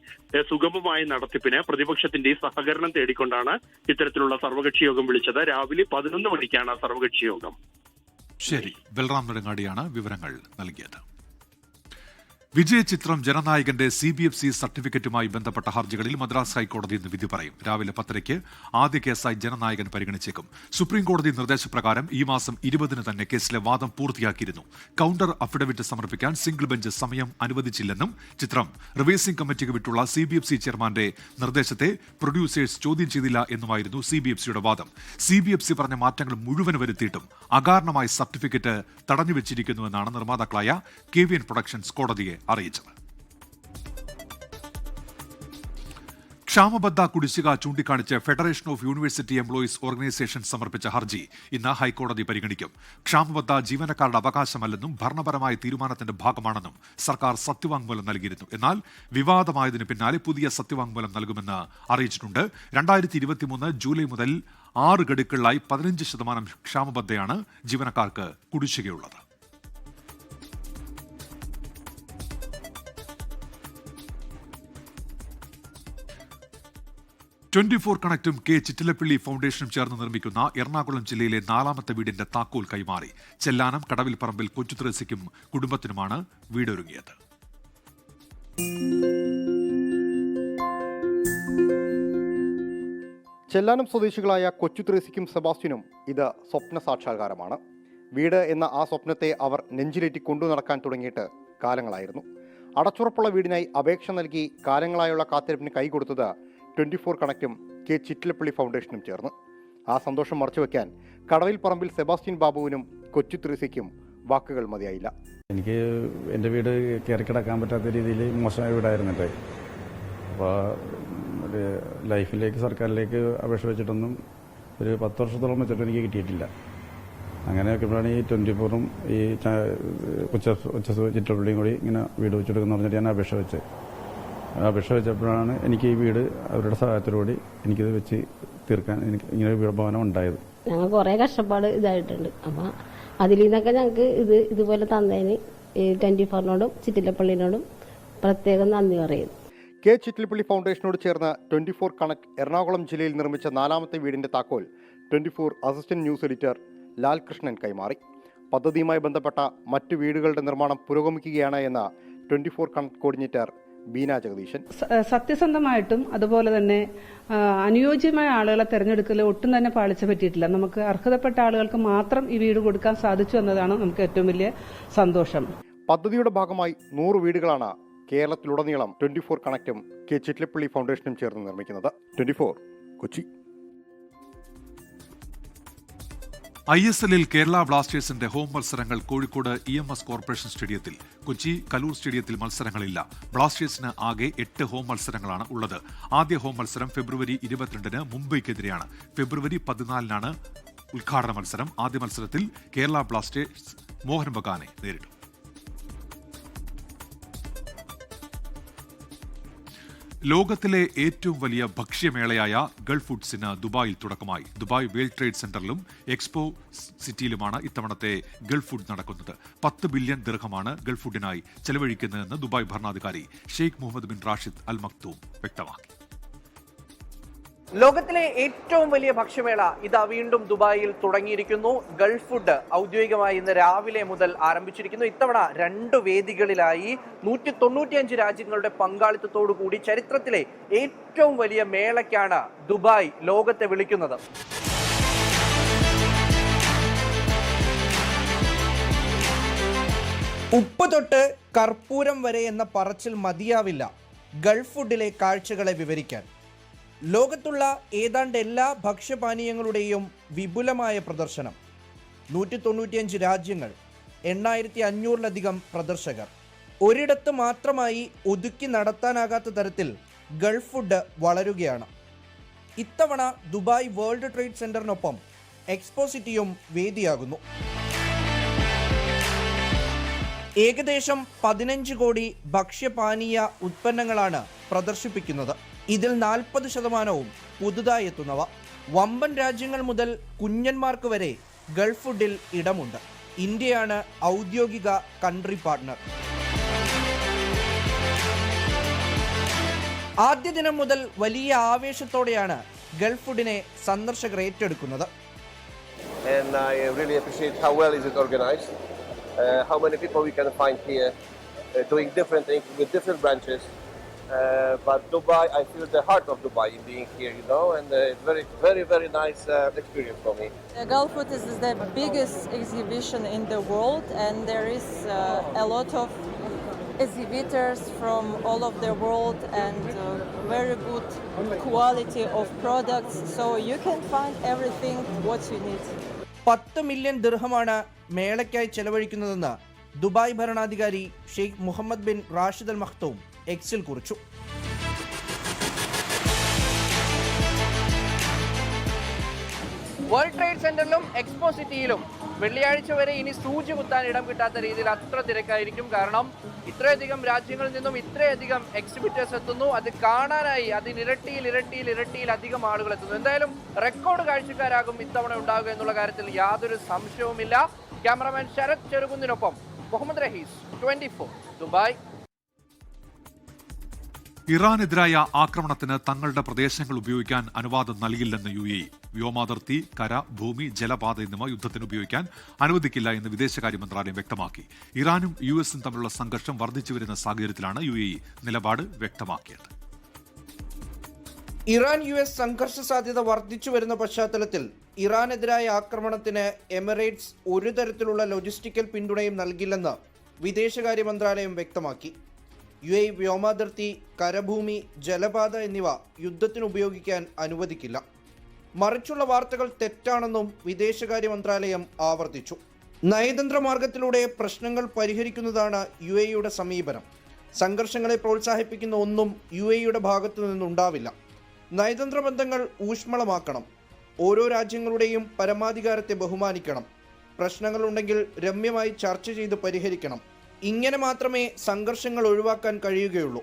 സുഗമമായ നടത്തിപ്പിന് പ്രതിപക്ഷത്തിന്റെ സഹകരണം തേടിക്കൊണ്ടാണ് ഇത്തരത്തിലുള്ള സർവകക്ഷി യോഗം വിളിച്ചത്. രാവിലെ 11 മണിക്കാണ് സർവകക്ഷി യോഗം. ശരി, ബൽറാം നെടുങ്ങാടിയാണ് വിവരങ്ങൾ നൽകിയത്. വിജയചിത്രം ജനനായകന്റെ CBFC സർട്ടിഫിക്കറ്റുമായി ബന്ധപ്പെട്ട ഹർജികളിൽ മദ്രാസ് ഹൈക്കോടതി ഇന്ന് വിധി പറയും. രാവിലെ 10:00 ആദ്യ കേസായി ജനനായകൻ പരിഗണിച്ചേക്കും. സുപ്രീംകോടതി നിർദ്ദേശപ്രകാരം ഈ മാസം 20 തന്നെ കേസിലെ വാദം പൂർത്തിയാക്കിയിരുന്നു. കൌണ്ടർ അഫിഡവിറ്റ് സമർപ്പിക്കാൻ സിംഗിൾ ബെഞ്ച് സമയം അനുവദിച്ചില്ലെന്നും ചിത്രം റിവേഴ്സിംഗ് കമ്മിറ്റിക്ക് വിട്ടുള്ള CBFC ചെയർമാന്റെ നിർദ്ദേശത്തെ പ്രൊഡ്യൂസേഴ്സ് ചോദ്യം ചെയ്തില്ല എന്നുമായിരുന്നു CBFCയുടെ വാദം. CBFC പറഞ്ഞ മാറ്റങ്ങൾ മുഴുവൻ വരുത്തിയിട്ടും അകാരണമായി സർട്ടിഫിക്കറ്റ് തടഞ്ഞുവെച്ചിരിക്കുന്നുവെന്നാണ് നിർമ്മാതാക്കളായ KVN പ്രൊഡക്ഷൻസ് കോടതിയെ അറിയിച്ചത്. ക്ഷാമബദ്ധ കുടിശ്ശിക ചൂണ്ടിക്കാണിച്ച് federation of university employees organisation സമർപ്പിച്ച ഹർജി ഇന്ന് ഹൈക്കോടതി പരിഗണിക്കും. ക്ഷാമബദ്ധ ജീവനക്കാരുടെ അവകാശമല്ലെന്നും ഭരണപരമായ തീരുമാനത്തിന്റെ ഭാഗമാണെന്നും സർക്കാർ സത്യവാങ്മൂലം നൽകിയിരുന്നു. എന്നാൽ വിവാദമായതിനു പിന്നാലെ പുതിയ സത്യവാങ്മൂലം നൽകുമെന്ന് അറിയിച്ചിട്ടുണ്ട്. 2023 ജൂലൈ മുതൽ 6 ഗഡുക്കളിലായി 15% ക്ഷാമബദ്ധയാണ് ജീവനക്കാർക്ക് കുടിശ്ശികയുള്ളത്. ട്വന്റി4 കണക്റ്റും കെ ചിറ്റിലപ്പള്ളി ഫൗണ്ടേഷനും ചേർന്ന് നിർമ്മിക്കുന്ന എറണാകുളം ജില്ലയിലെ 4ാമത്തെ വീടിന്റെ താക്കോൽ കൈമാറി. ചെല്ലാനം കടവിൽ പറമ്പിൽ കൊച്ചുത്രേസിക്കും കുടുംബത്തിനുമാണ് വീടൊരുങ്ങിയത്. ചെല്ലാനം സ്വദേശികളായ കൊച്ചുത്രേസിക്കും സെബാസ്റ്റ്യനും ഇത് സ്വപ്ന സാക്ഷാത്കാരമാണ്. വീട് എന്ന ആ സ്വപ്നത്തെ അവർ നെഞ്ചിലേറ്റി കൊണ്ടു നടക്കാൻ തുടങ്ങിയിട്ട് കാലങ്ങളായിരുന്നു. അടച്ചുറപ്പുള്ള വീടിനായി അപേക്ഷ നൽകി കാലങ്ങളായുള്ള കാത്തിരിപ്പിന് കൈകൊടുത്തത് 24 കണക്റ്റും കെ ചിറ്റിലപ്പള്ളി ഫൗണ്ടേഷനും ചേർന്ന്. ആ സന്തോഷം മറച്ചുവെക്കാൻ കടവിൽ പറമ്പിൽ സെബാസ്റ്റ്യൻ ബാബുവിനും കൊച്ചുത്രേസിക്കും വാക്കുകൾ മതിയായില്ല. എനിക്ക് എൻ്റെ വീട് കയറി കിടക്കാൻ പറ്റാത്ത രീതിയിൽ മോശമായ വീടായിരുന്നില്ലേ. അപ്പോൾ ഒരു ലൈഫിലേക്ക് സർക്കാരിലേക്ക് അപേക്ഷ വെച്ചിട്ടൊന്നും ഒരു 10 വർഷത്തോളം വെച്ചിട്ട് എനിക്ക് കിട്ടിയിട്ടില്ല. അങ്ങനെ വെക്കുമ്പോഴാണ് ഈ 24ഉം ഈ ചിറ്റിലപ്പള്ളിയും കൂടി ഇങ്ങനെ വീട് വെച്ചെടുക്കുന്ന പറഞ്ഞിട്ട് ഞാൻ അപേക്ഷ വെച്ചത്. അപേക്ഷ വെച്ചപ്പോഴാണ് എനിക്ക് ഈ വീട് അവരുടെ സഹായത്തോടുകൂടി എനിക്കിത് വെച്ച് തീർക്കാൻ എനിക്ക് ഇങ്ങനെ വീട് ഭവനം ഉണ്ടായത്. ഞങ്ങൾ കുറേ കഷ്ടപ്പാട് ഇതായിട്ടുണ്ട്. അപ്പം അതിൽ നിന്നൊക്കെ ഞങ്ങൾക്ക് ഇതുപോലെ തന്നതിന് 24നോടും ചിറ്റിലപ്പള്ളിനോടും പ്രത്യേകം നന്ദി പറയുന്നു. കെ ചിറ്റിലപ്പള്ളി ഫൗണ്ടേഷനോട് ചേർന്ന് 24 കണക്ട് എറണാകുളം ജില്ലയിൽ നിർമ്മിച്ച 4ാമത്തെ വീടിന്റെ താക്കോൽ 24 അസിസ്റ്റന്റ് ന്യൂസ് എഡിറ്റർ ലാൽകൃഷ്ണൻ കൈമാറി. പദ്ധതിയുമായി ബന്ധപ്പെട്ട മറ്റു വീടുകളുടെ നിർമ്മാണം പുരോഗമിക്കുകയാണ് എന്ന 24 കണക്ട് കോർഡിനേറ്റർ ബീന ജഗദീശൻ. സത്യസന്ധമായിട്ടും അതുപോലെ തന്നെ അനുയോജ്യമായ ആളുകളെ തെരഞ്ഞെടുക്കൽ ഒട്ടും തന്നെ പാളിച്ച പറ്റിയിട്ടില്ല. നമുക്ക് അർഹതപ്പെട്ട ആളുകൾക്ക് മാത്രം ഈ വീട് കൊടുക്കാൻ സാധിച്ചു എന്നതാണ് നമുക്ക് ഏറ്റവും വലിയ സന്തോഷം. പദ്ധതിയുടെ ഭാഗമായി 100 വീടുകളാണ് കേരളത്തിലുടനീളം 24 കണക്റ്റും കെ ചിറ്റിലപ്പള്ളി ഫൗണ്ടേഷനും ചേർന്ന് നിർമ്മിക്കുന്നത്. 24 കൊച്ചി. ISLൽ കേരള ബ്ലാസ്റ്റേഴ്സിന്റെ ഹോം മത്സരങ്ങൾ കോഴിക്കോട് EMS കോർപ്പറേഷൻ സ്റ്റേഡിയത്തിൽ. കൊച്ചി കലൂർ സ്റ്റേഡിയത്തിൽ മത്സരങ്ങളില്ല. ബ്ലാസ്റ്റേഴ്സിന് ആകെ 8 ഹോം മത്സരങ്ങളാണ് ഉള്ളത്. ആദ്യ ഹോം മത്സരം ഫെബ്രുവരി 22 മുംബൈക്കെതിരെയാണ്. ഫെബ്രുവരി 14 ഉദ്ഘാടന മത്സരം. ആദ്യ മത്സരത്തിൽ കേരള ബ്ലാസ്റ്റേഴ്സ് മോഹൻ ബഗാനെ നേരിട്ടു. ലോകത്തിലെ ഏറ്റവും വലിയ ഭക്ഷ്യമേളയായ ഗൾഫ് ഫുഡ്സിന് ദുബായിൽ തുടക്കമായി. ദുബായ് വേൾഡ് ട്രേഡ് സെന്ററിലും എക്സ്പോ സിറ്റിയിലുമാണ് ഇത്തവണത്തെ ഗൾഫ് ഫുഡ് നടക്കുന്നത്. 10 ബില്യൺ ദിർഹമാണ് ഗൾഫ് ഫുഡിനായി ചെലവഴിക്കുന്നതെന്ന് ദുബായ് ഭരണാധികാരി Sheikh Mohammed bin Rashid Al Maktoum വ്യക്തമാക്കി. ലോകത്തിലെ ഏറ്റവും വലിയ ഭക്ഷ്യമേള ഇതാ വീണ്ടും ദുബായിൽ തുടങ്ങിയിരിക്കുന്നു. ഗൾഫ് ഫുഡ് ഔദ്യോഗികമായി ഇന്ന് രാവിലെ മുതൽ ആരംഭിച്ചിരിക്കുന്നു. ഇത്തവണ 2 വേദികളിലായി 195 രാജ്യങ്ങളുടെ പങ്കാളിത്തത്തോടു കൂടി ചരിത്രത്തിലെ ഏറ്റവും വലിയ മേളയ്ക്കാണ് ദുബായ് ലോകത്തെ വിളിക്കുന്നത്. ഉപ്പ് തൊട്ട് കർപ്പൂരം വരെ എന്ന പറച്ചിൽ മതിയാവില്ല ഗൾഫ് ഫുഡിലെ കാഴ്ചകളെ വിവരിക്കാൻ. ലോകത്തുള്ള ഏതാണ്ട് എല്ലാ ഭക്ഷ്യപാനീയങ്ങളുടെയും വിപുലമായ പ്രദർശനം, 195 രാജ്യങ്ങൾ, 8500-ലധികം പ്രദർശകർ. ഒരിടത്ത് മാത്രമായി ഒതുക്കി നടത്താനാകാത്ത തരത്തിൽ ഗൾഫ് ഫുഡ് വളരുകയാണ്. ഇത്തവണ ദുബായ് വേൾഡ് ട്രേഡ് സെന്ററിനൊപ്പം എക്സ്പോ സിറ്റിയും വേദിയാകുന്നു. ഏകദേശം 15 കോടി ഭക്ഷ്യപാനീയ ഉൽപ്പന്നങ്ങളാണ് പ്രദർശിപ്പിക്കുന്നത്. ഇതിൽ 40% പുതുതായി എത്തുന്നവ. വമ്പൻ രാജ്യങ്ങൾ മുതൽ കുഞ്ഞന്മാർക്ക് വരെ ഗൾഫ് ഫുഡിൽ ഇടമുണ്ട്. ഇന്ത്യയാണ് ഔദ്യോഗിക കൺട്രി പാർട്ട്ണർ. ആദ്യ ദിനം മുതൽ വലിയ ആവേശത്തോടെയാണ് ഗൾഫ് ഫുഡിനെ സന്ദർശകർ ഏറ്റെടുക്കുന്നത്. And I really appreciate how well is it organized, how many people we can find here doing different things with different branches. But Dubai, I feel the heart of Dubai in being here, you know, and it's very nice experience for me. Gulf Food is the biggest exhibition in the world, and there is a lot of exhibitors from all of the world and very good quality of products, so you can find everything what you need. 10 million ദിർഹമാണ് മേളയ്ക്കായി ചെലവഴിക്കുന്നതെന്ന് Dubai ഭരണാധികാരി Sheikh Mohammed bin Rashid Al Maktoum എക്സിൽ കുറിച്ചു. World trade സെന്ററിലും expo സിറ്റിയിലും വെള്ളിയാഴ്ച വരെ ഇനി സൂചി കുത്താൻ ഇടം കിട്ടാത്ത രീതിയിൽ അത്ര തിരക്കായിരിക്കും. കാരണം ഇത്രയധികം രാജ്യങ്ങളിൽ നിന്നും ഇത്രയധികം എക്സിബിറ്റേഴ്സ് എത്തുന്നു. അത് കാണാനായി ഇരട്ടിയിൽ അധികം ആളുകൾ എത്തുന്നു. എന്തായാലും റെക്കോർഡ് കാഴ്ചക്കാരാകും ഇത്തവണ ഉണ്ടാകുക എന്നുള്ള കാര്യത്തിൽ യാതൊരു സംശയവുമില്ല. ക്യാമറമാൻ ശരത് ചെറുകുന്നിനൊപ്പം മുഹമ്മദ് റഹീസ്, 24 ദുബായ്. ഇറാനെതിരായ ആക്രമണത്തിന് തങ്ങളുടെ പ്രദേശങ്ങൾ ഉപയോഗിക്കാൻ അനുവാദം നൽകില്ലെന്ന് UAE. വ്യോമാതിർത്തി, കര, ഭൂമി, ജലപാത എന്നിവ യുദ്ധത്തിന് ഉപയോഗിക്കാൻ അനുവദിക്കില്ല എന്ന് വിദേശകാര്യ മന്ത്രാലയം വ്യക്തമാക്കി. ഇറാനും US തമ്മിലുള്ള സംഘർഷം വർദ്ധിച്ചുവരുന്ന സാഹചര്യത്തിലാണ് UAE നിലപാട് വ്യക്തമാക്കിയത്. ഇറാൻ US സംഘർഷ സാധ്യത വർദ്ധിച്ചു വരുന്ന പശ്ചാത്തലത്തിൽ ഇറാനെതിരായ ആക്രമണത്തിന് എമിറേറ്റ്സ് ഒരു തരത്തിലുള്ള ലോജിസ്റ്റിക്കൽ പിന്തുണയും നൽകില്ലെന്ന് വിദേശകാര്യ മന്ത്രാലയം വ്യക്തമാക്കി. UAE വ്യോമാതിർത്തി, കരഭൂമി, ജലപാത എന്നിവ യുദ്ധത്തിന് ഉപയോഗിക്കാൻ അനുവദിക്കില്ല. മറിച്ചുള്ള വാർത്തകൾ തെറ്റാണെന്നും വിദേശകാര്യ മന്ത്രാലയം ആവർത്തിച്ചു. നയതന്ത്ര മാർഗത്തിലൂടെ പ്രശ്നങ്ങൾ പരിഹരിക്കുന്നതാണ് UAEയുടെ സമീപനം. സംഘർഷങ്ങളെ പ്രോത്സാഹിപ്പിക്കുന്ന ഒന്നും UAEയുടെ ഭാഗത്തു നിന്നുണ്ടാവില്ല. നയതന്ത്ര ബന്ധങ്ങൾ ഊഷ്മളമാക്കണം. ഓരോ രാജ്യങ്ങളുടെയും പരമാധികാരത്തെ ബഹുമാനിക്കണം. പ്രശ്നങ്ങളുണ്ടെങ്കിൽ രമ്യമായി ചർച്ച ചെയ്ത് പരിഹരിക്കണം. ഇങ്ങനെ മാത്രമേ സംഘർഷങ്ങൾ ഒഴിവാക്കാൻ കഴിയുകയുള്ളൂ.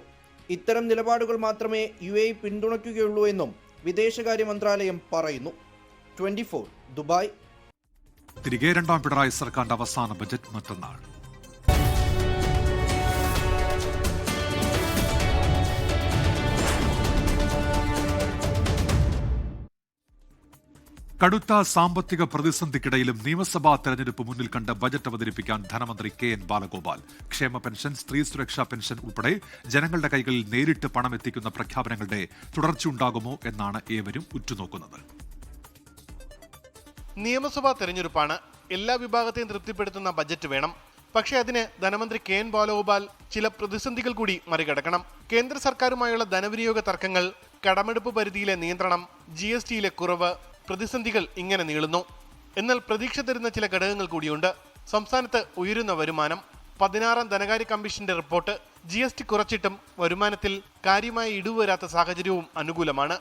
ഇത്തരം നിലപാടുകൾ മാത്രമേ UAE പിന്തുണയ്ക്കുകയുള്ളൂ എന്നും വിദേശകാര്യ മന്ത്രാലയം പറയുന്നു. 24 ദുബായ്. തിരികെ രണ്ടാം പിണറായി സർക്കാരിന്റെ അവസാന ബജറ്റ് മറ്റന്നാൾ. കടുത്ത സാമ്പത്തിക പ്രതിസന്ധിക്കിടയിലും നിയമസഭാ തെരഞ്ഞെടുപ്പ് മുന്നിൽ കണ്ട് ബജറ്റ് അവതരിപ്പിക്കാൻ ധനമന്ത്രി KN ബാലഗോപാൽ. ക്ഷേമ പെൻഷൻ, സ്ത്രീ സുരക്ഷാ പെൻഷൻ ഉൾപ്പെടെ ജനങ്ങളുടെ കൈകളിൽ നേരിട്ട് പണം എത്തിക്കുന്ന പ്രഖ്യാപനങ്ങളുടെ തുടർച്ചയുണ്ടാകുമോ എന്നാണ് ഏവരും ഉറ്റുനോക്കുന്നത്. നിയമസഭാ തെരഞ്ഞെടുപ്പാണ്. എല്ലാ വിഭാഗത്തെയും തൃപ്തിപ്പെടുത്തുന്ന ബജറ്റ് വേണം. പക്ഷേ അതിന് ധനമന്ത്രി KN ബാലഗോപാൽ ചില പ്രതിസന്ധികൾ കൂടി മറികടക്കണം. കേന്ദ്ര സർക്കാരുമായുള്ള ധനവിനിയോഗ തർക്കങ്ങൾ, കടമെടുപ്പ് പരിധിയിലെ നിയന്ത്രണം, GSTയിലെ കുറവ്, പ്രതിസന്ധികൾ ഇങ്ങനെ നീളുന്നു. എന്നാൽ പ്രതീക്ഷ തരുന്ന ചില ഘടകങ്ങൾ കൂടിയുണ്ട്. സംസ്ഥാനത്ത് ഉയരുന്ന വരുമാനം, 16ാം ധനകാര്യ കമ്മീഷന്റെ റിപ്പോർട്ട്, GST കുറച്ചിട്ടും വരുമാനത്തിൽ കാര്യമായ ഇടിവ് വരാത്ത സാഹചര്യവും അനുകൂലമാണ്.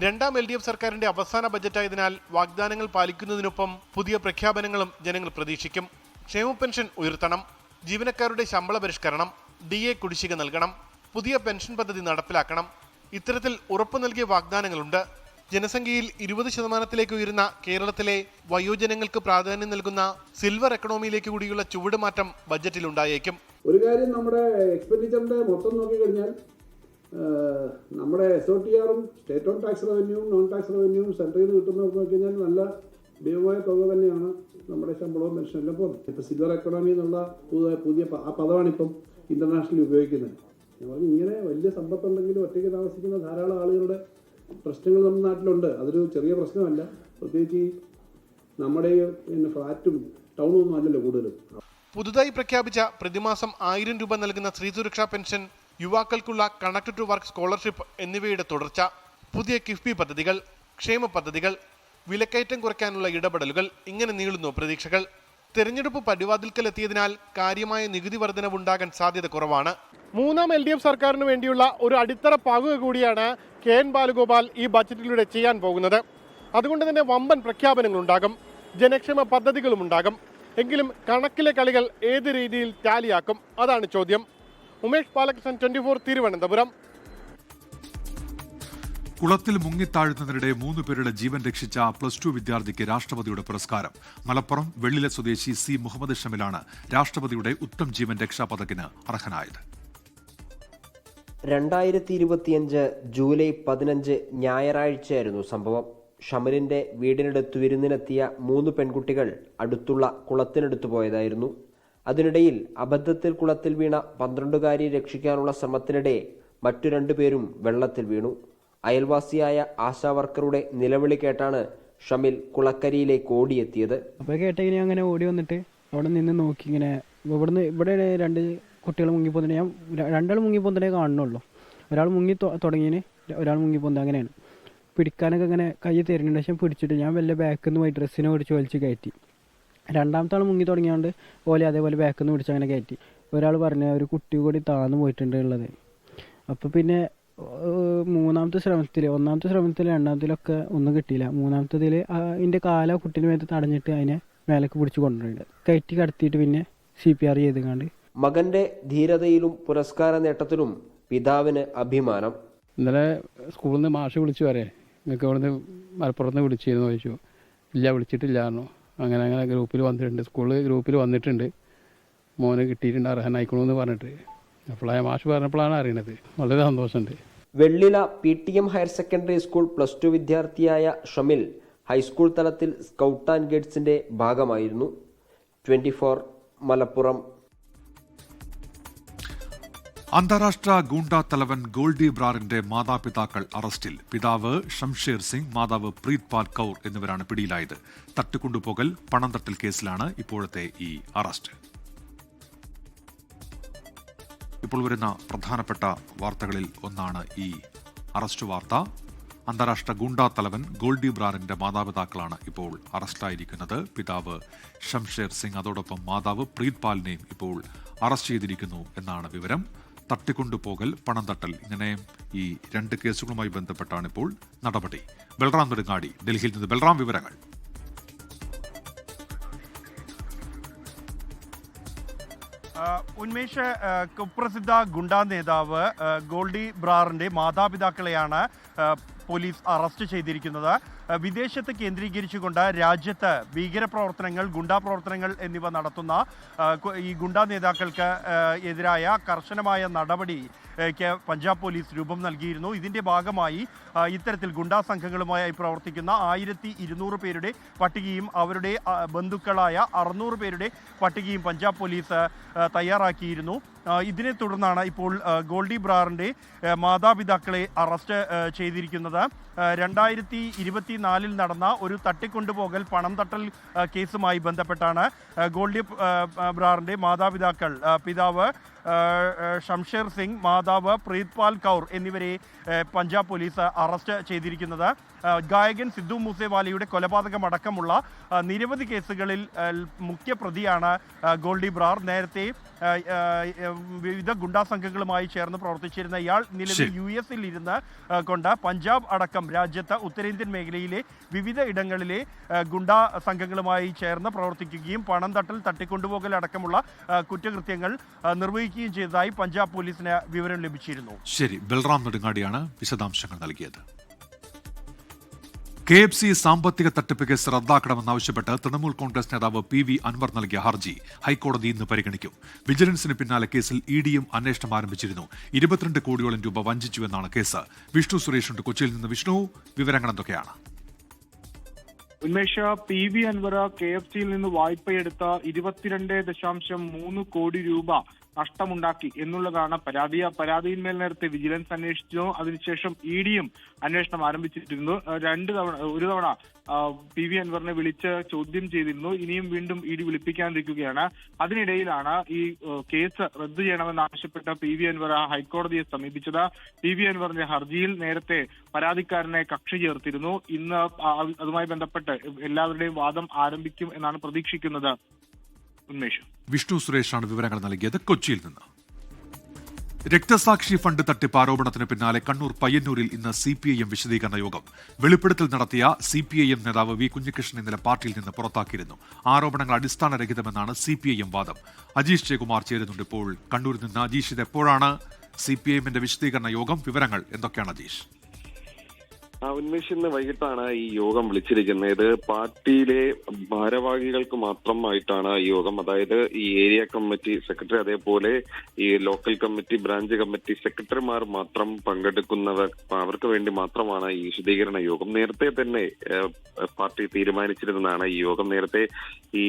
രണ്ടാം LDF സർക്കാരിന്റെ അവസാന ബജറ്റായതിനാൽ വാഗ്ദാനങ്ങൾ പാലിക്കുന്നതിനൊപ്പം പുതിയ പ്രഖ്യാപനങ്ങളും ജനങ്ങൾ പ്രതീക്ഷിക്കും. ക്ഷേമ പെൻഷൻ ഉയർത്തണം, ജീവനക്കാരുടെ ശമ്പള പരിഷ്കരണം, DA കുടിശ്ശിക നൽകണം, പുതിയ പെൻഷൻ പദ്ധതി നടപ്പിലാക്കണം. ഇത്തരത്തിൽ ഉറപ്പു നൽകിയ വാഗ്ദാനങ്ങളുണ്ട്. ജനസംഖ്യയിൽ 20% ഉയരുന്ന കേരളത്തിലെ വയോജനങ്ങൾക്ക് പ്രാധാന്യം നൽകുന്ന സിൽവർ എക്കണോമിയിലേക്ക് കൂടിയുള്ള ചുവടുമാറ്റം ബജറ്റിൽ ഉണ്ടായേക്കും. ഒരു കാര്യം, നമ്മുടെ എക്സ്പെൻഡിച്ചറിന്റെ മൊത്തം നോക്കിക്കഴിഞ്ഞാൽ നമ്മുടെ SOTR-ഉം സ്റ്റേറ്റ് ഓൺ ടാക്സ് റവന്യൂവും നോൺ ടാക്സ് റവന്യൂവും സെൻട്രൽ നിന്ന് കിട്ടുന്നവർക്ക് നോക്കി കഴിഞ്ഞാൽ നല്ല ഭീമമായ തുക തന്നെയാണ് നമ്മുടെ ശമ്പളവും പെൻഷനെല്ലാം പോകുന്നത്. ഇപ്പോൾ സിൽവർ എക്കണോമി എന്നുള്ള പുതിയ ആ പദമാണിപ്പം ഇന്റർനാഷണലി ഉപയോഗിക്കുന്നത്. ഇങ്ങനെ വലിയ സമ്പത്തുണ്ടെങ്കിലും ഒറ്റയ്ക്ക് താമസിക്കുന്ന ധാരാളം ആളുകളുടെ പ്രശ്നങ്ങൾ നമ്മുടെ നാട്ടിലുണ്ട്. അതൊരു ചെറിയ പ്രശ്നമല്ല. പ്രത്യേകിച്ച് നമ്മുടെ ഫ്ലാറ്റും ടൗണും ഒന്നും അല്ലല്ലോ കൂടുതലും. പുതുതായി പ്രഖ്യാപിച്ച പ്രതിമാസം 1000 രൂപ നൽകുന്ന സ്ത്രീ സുരക്ഷാ പെൻഷൻ, യുവാക്കൾക്കുള്ള കണക്ട് ടു വർക്ക് സ്കോളർഷിപ്പ് എന്നിവയുടെ തുടർച്ച, പുതിയ കിഫ്ബി പദ്ധതികൾ, ക്ഷേമ പദ്ധതികൾ, വിലക്കയറ്റം കുറയ്ക്കാനുള്ള ഇടപെടലുകൾ, ഇങ്ങനെ നീളുന്നു പ്രതീക്ഷകൾ. തെരഞ്ഞെടുപ്പ് പടിവാതിൽക്കലെത്തിയതിനാൽ കാര്യമായ നികുതി വർധനവുണ്ടാകാൻ സാധ്യത കുറവാണ്. മൂന്നാം LDF സർക്കാരിന് വേണ്ടിയുള്ള ഒരു അടിത്തറ പാകുക കൂടിയാണ് KN ബാലഗോപാൽ ഈ ബജറ്റിലൂടെ ചെയ്യാൻ പോകുന്നത്. അതുകൊണ്ട് തന്നെ വമ്പൻ പ്രഖ്യാപനങ്ങളുണ്ടാകും, ജനക്ഷേമ പദ്ധതികളും ഉണ്ടാകും. എങ്കിലും കണക്കിലെ കളികൾ ഏത് രീതിയിൽ ടാലിയാക്കും, അതാണ് ചോദ്യം. ഉമേഷ് ബാലകൃഷ്ണൻ, 24 തിരുവനന്തപുരം. കുളത്തിൽ മുങ്ങിത്താഴുന്നതിനിടെ 3 പേരുടെ ജീവൻ രക്ഷിച്ച +2 വിദ്യാർത്ഥിക്ക് രാഷ്ട്രപതിയുടെ പുരസ്കാരം. മലപ്പുറം വെള്ളിലെ സ്വദേശി C മുഹമ്മദ് ഷമിലാണ് രാഷ്ട്രപതിയുടെ ഉത്തം ജീവൻ രക്ഷാ പദകിന് അർഹനായത്. 2025 ജൂലൈ 15 ഞായറാഴ്ചയായിരുന്നു സംഭവം. ഷമലിന്റെ വീടിനടുത്ത് വിരുന്നിനെത്തിയ 3 പെൺകുട്ടികൾ അടുത്തുള്ള കുളത്തിനടുത്ത് പോയതായിരുന്നു. അതിനിടയിൽ അബദ്ധത്തിൽ കുളത്തിൽ വീണ 12കാരിയെ രക്ഷിക്കാനുള്ള ശ്രമത്തിനിടെ മറ്റു 2 പേരും വെള്ളത്തിൽ വീണു. അയൽവാസിയായ ആശാവർക്കറുടെ നിലവിളി കേട്ടാണ് ഷമിൽ കുളക്കരിയിലേക്ക് ഓടിയെത്തിയത്. അപ്പോൾ കേട്ടിങ്ങനെ അങ്ങനെ ഓടി വന്നിട്ട് അവിടെ നിന്ന് നോക്കി, ഇങ്ങനെ ഇവിടെ 2 കുട്ടികൾ മുങ്ങിപ്പോന്നെ, ഞാൻ 2 മുങ്ങിപ്പോന്നെ കാണുന്നുള്ളൂ. ഒരാൾ മുങ്ങി തുടങ്ങിയതിന് ഒരാൾ മുങ്ങിപ്പോന്നെ, അങ്ങനെയാണ്. പിടിക്കാനൊക്കെ ഇങ്ങനെ കൈ തരുന്നുണ്ട്. പക്ഷെ പിടിച്ചിട്ട് ഞാൻ വല്ല ബാക്കിൽ നിന്ന് പോയി ഡ്രസ്സിനെ പിടിച്ച് വലിച്ച് കയറ്റി. 2ാമത്തെ ആൾ മുങ്ങി തുടങ്ങിയോണ്ട് ഓലെ അതേപോലെ ബാക്കിൽ നിന്ന് പിടിച്ച് അങ്ങനെ കയറ്റി. ഒരാൾ പറഞ്ഞ ഒരു കുട്ടി കൂടി താന്ന് പോയിട്ടുണ്ട് ഉള്ളത്. അപ്പോൾ പിന്നെ 3ാമത്തെ ശ്രമത്തിൽ, 1ാമത്തെ ശ്രമത്തിൽ, 2ാമത്തിലൊക്കെ ഒന്നും കിട്ടിയില്ല. 3ാമത്തതിൽ അതിൻ്റെ കാല കുട്ടീൻ്റെ മേത്ത് തടഞ്ഞിട്ട് അതിനെ മേലേക്ക് പിടിച്ച് കൊണ്ടുപോയിട്ടുണ്ട്. കയറ്റി കടത്തിയിട്ട് പിന്നെ CPR ചെയ്തുകൊണ്ട്. മകന്റെ ധീരതയിലും പുരസ്കാര നേട്ടത്തിലും പിതാവിന് അഭിമാനം. ഇന്നലെ സ്കൂളിൽ നിന്ന് മാഷ് വിളിച്ചു വരെ, നിങ്ങൾക്ക് അവിടുന്ന് മലപ്പുറത്ത് വിളിച്ചിരുന്നു ചോദിച്ചു. ഇല്ല, വിളിച്ചിട്ടില്ല പറഞ്ഞു. അങ്ങനെ ഗ്രൂപ്പിൽ വന്നിട്ടുണ്ട്, സ്കൂളിൽ ഗ്രൂപ്പിൽ വന്നിട്ടുണ്ട്, മോന് കിട്ടിയിട്ടുണ്ട്, അർഹനായിക്കണമെന്ന് പറഞ്ഞിട്ട്. അപ്പോഴാണ് മാഷ് പറഞ്ഞപ്പോഴാണ് അറിയണത്. വളരെ സന്തോഷമുണ്ട്. വെള്ളില PTM ഹയർ സെക്കൻഡറി സ്കൂൾ +2 വിദ്യാർത്ഥിയായ ഷമിൽ ഹൈസ്കൂൾ തലത്തിൽ സ്കൗട്ട് ആൻഡ് ഗൈഡ്സിന്റെ ഭാഗമായിരുന്നു. 24 മലപ്പുറം. അന്താരാഷ്ട്ര ഗൂണ്ടാ തലവൻ ഗോൾഡി ബ്രാറിന്റെ മാതാപിതാക്കൾ അറസ്റ്റിൽ. പിതാവ് ഷംഷേർ സിംഗ്, മാതാവ് പ്രീത്പാൽ കൗർ എന്നിവരാണ് പിടിയിലായത്. തട്ടിക്കൊണ്ടുപോകൽ, പണം തട്ടൽ കേസിലാണ് ഇപ്പോഴത്തെ ഈ അറസ്റ്റ്. ഇപ്പോൾ വരുന്ന പ്രധാനപ്പെട്ട വാർത്തകളിൽ ഒന്നാണ് ഈ അറസ്റ്റ് വാർത്ത. അന്താരാഷ്ട്ര ഗൂണ്ടാ തലവൻ ഗോൾഡി ബ്രാറിന്റെ മാതാപിതാക്കളാണ് ഇപ്പോൾ അറസ്റ്റിലായിരിക്കുന്നത്. പിതാവ് ഷംഷേർ സിംഗ്, അതോടൊപ്പം മാതാവ് പ്രീത്പാലിനെയും ഇപ്പോൾ അറസ്റ്റ് ചെയ്തിരിക്കുന്നു എന്നാണ് വിവരം. തട്ടിക്കൊണ്ടുപോകൽ, പണം തട്ടൽ, ഇങ്ങനെ ഈ 2 കേസുകളുമായി ബന്ധപ്പെട്ടാണ് ഇപ്പോൾ നടപടി. ബൽറാം നെടുങ്ങാടി, ഡൽഹിയിൽ നിന്ന്. ബൽറാം, വിവരങ്ങൾ. ഉന്മേഷ്, കുപ്രസിദ്ധ ഗുണ്ടാ നേതാവ് ഗോൾഡി ബ്രാറിന്റെ മാതാപിതാക്കളെയാണ് പോലീസ് അറസ്റ്റ് ചെയ്തിരിക്കുന്നത്. വിദേശത്ത് കേന്ദ്രീകരിച്ചുകൊണ്ട് രാജ്യത്ത് ഭീകരപ്രവർത്തനങ്ങൾ, ഗുണ്ടാ പ്രവർത്തനങ്ങൾ എന്നിവ നടത്തുന്ന ഈ ഗുണ്ടാ നേതാക്കൾക്ക് എതിരായ കർശനമായ നടപടിക്ക് പഞ്ചാബ് പോലീസ് രൂപം നൽകിയിരുന്നു. ഇതിന്റെ ഭാഗമായി ഇത്തരത്തിൽ ഗുണ്ടാ സംഘങ്ങളുമായി പ്രവർത്തിക്കുന്ന 1200 പേരുടെ പട്ടികയും അവരുടെ ബന്ധുക്കളായ 600 പേരുടെ പട്ടികയും പഞ്ചാബ് പോലീസ് തയ്യാറാക്കിയിരുന്നു. ഇതിനെ തുടർന്നാണ് ഇപ്പോൾ ഗോൾഡി ബ്രാറിന്റെ മാതാപിതാക്കളെ അറസ്റ്റ് ചെയ്തിരിക്കുന്നത്. 2024 നടന്ന ഒരു തട്ടിക്കൊണ്ടുപോകൽ, പണം തട്ടൽ കേസുമായി ബന്ധപ്പെട്ടാണ് ഗോൾഡി ബ്രാറിന്റെ മാതാപിതാക്കൾ, പിതാവ് ഷംഷേർ സിംഗ്, മാതാവ് പ്രീത്പാൽ കൗർ എന്നിവരെ പഞ്ചാബ് പോലീസ് അറസ്റ്റ് ചെയ്തിരിക്കുന്നത്. ഗായകൻ സിദ്ധു മൂസേവാലയുടെ കൊലപാതകമടക്കമുള്ള നിരവധി കേസുകളിൽ മുഖ്യപ്രതിയാണ് ഗോൾഡി ബ്രാർ. നേരത്തെ വിവിധ ഗുണ്ടാ സംഘങ്ങളുമായി ചേർന്ന് പ്രവർത്തിച്ചിരുന്ന ഇയാൾ നിലവിൽ US ഇരുന്ന് കൊണ്ട് പഞ്ചാബ് അടക്കം രാജ്യത്ത് ഉത്തരേന്ത്യൻ മേഖലയിലെ വിവിധ ഇടങ്ങളിലെ ഗുണ്ടാ സംഘങ്ങളുമായി ചേർന്ന് പ്രവർത്തിക്കുകയും പണം തട്ടൽ, തട്ടിക്കൊണ്ടുപോകൽ അടക്കമുള്ള കുറ്റകൃത്യങ്ങൾ നിർവഹിക്കുകയും ചെയ്തതായി പഞ്ചാബ് പോലീസിന് വിവരം ലഭിച്ചിരുന്നു. ശരി, ബൽറാം നെടുങ്ങാടിയാണ് വിശദാംശങ്ങൾ നൽകിയത്. KFC സാമ്പത്തിക തട്ടിപ്പ് കേസ് റദ്ദാക്കണമെന്നാവശ്യപ്പെട്ട് തൃണമൂൽ കോൺഗ്രസ് നേതാവ് PV അൻവർ നൽകിയ ഹർജി ഹൈക്കോടതി ഇന്ന് പരിഗണിക്കും. വിജിലൻസിന് പിന്നാലെ കേസിൽ EDയും അന്വേഷണം ആരംഭിച്ചിരുന്നു. 22 കോടിയോളം രൂപ വഞ്ചിച്ചുവെന്നാണ് കേസ്. വിഷ്ണു സുരേഷുണ്ട് കൊച്ചിയിൽ നിന്ന്. വിഷ്ണു, വിവരങ്ങൾ എന്തൊക്കെയാണ്? ഉന്മേഷ, PV അൻവർ KFCയിൽ നിന്ന് വായ്പയെടുത്ത 22.3 കോടി രൂപ നഷ്ടമുണ്ടാക്കി എന്നുള്ളതാണ് പരാതി. ആ പരാതിയിന്മേൽ നേരത്തെ വിജിലൻസ് അന്വേഷിച്ചു. അതിനുശേഷം EDയും അന്വേഷണം ആരംഭിച്ചിരുന്നു. ഒരു തവണ PV അൻവറിനെ വിളിച്ച് ചോദ്യം ചെയ്തിരുന്നു. ഇനിയും വീണ്ടും ED വിളിപ്പിക്കാനിരിക്കുകയാണ്. അതിനിടയിലാണ് ഈ കേസ് റദ്ദു ചെയ്യണമെന്നാവശ്യപ്പെട്ട് PV അൻവർ ഹൈക്കോടതിയെ സമീപിച്ചത്. PV അൻവറിന്റെ ഹർജിയിൽ നേരത്തെ പരാതിക്കാരനെ കക്ഷി ചേർത്തിരുന്നു. ഇന്ന് അതുമായി ബന്ധപ്പെട്ട് എല്ലാവരുടെയും വാദം ആരംഭിക്കും എന്നാണ് പ്രതീക്ഷിക്കുന്നത്. ഉന്മേഷ്, വിഷ്ണു സുരേഷാണ് വിവരങ്ങൾ നൽകിയത് കൊച്ചിയിൽ നിന്ന്. രക്തസാക്ഷി ഫണ്ട് തട്ടിപ്പ് ആരോപണത്തിന് പിന്നാലെ കണ്ണൂർ പയ്യന്നൂരിൽ ഇന്ന് CPIM വിശദീകരണ യോഗം. വെളിപ്പെടുത്തൽ നടത്തിയ CPIM നേതാവ് V കുഞ്ഞികൃഷ്ണൻ ഇന്നലെ പാർട്ടിയിൽ നിന്ന് പുറത്താക്കിയിരുന്നു. ആരോപണങ്ങൾ അടിസ്ഥാനരഹിതമെന്നാണ് CPIM വാദം. അജീഷ് ജയകുമാർ ചേരുന്നുണ്ട് ഇപ്പോൾ കണ്ണൂരിൽ നിന്ന്. അജീഷ്, ഇത് എപ്പോഴാണ് CPIMന്റെ വിശദീകരണ യോഗം? വിവരങ്ങൾ എന്തൊക്കെയാണ് അജീഷ്? ഉന്മേഷ്, ഇന്ന് വൈകിട്ടാണ് ഈ യോഗം വിളിച്ചിരിക്കുന്നത്. ഇത് പാർട്ടിയിലെ ഭാരവാഹികൾക്ക് മാത്രമായിട്ടാണ് ഈ യോഗം. അതായത് ഈ ഏരിയ കമ്മിറ്റി സെക്രട്ടറി, അതേപോലെ ഈ ലോക്കൽ കമ്മിറ്റി, ബ്രാഞ്ച് കമ്മിറ്റി സെക്രട്ടറിമാർ മാത്രം പങ്കെടുക്കുന്നവർ, അവർക്ക് വേണ്ടി മാത്രമാണ് ഈ വിശദീകരണ യോഗം. നേരത്തെ തന്നെ പാർട്ടി തീരുമാനിച്ചിരുന്നതാണ് ഈ യോഗം. നേരത്തെ ഈ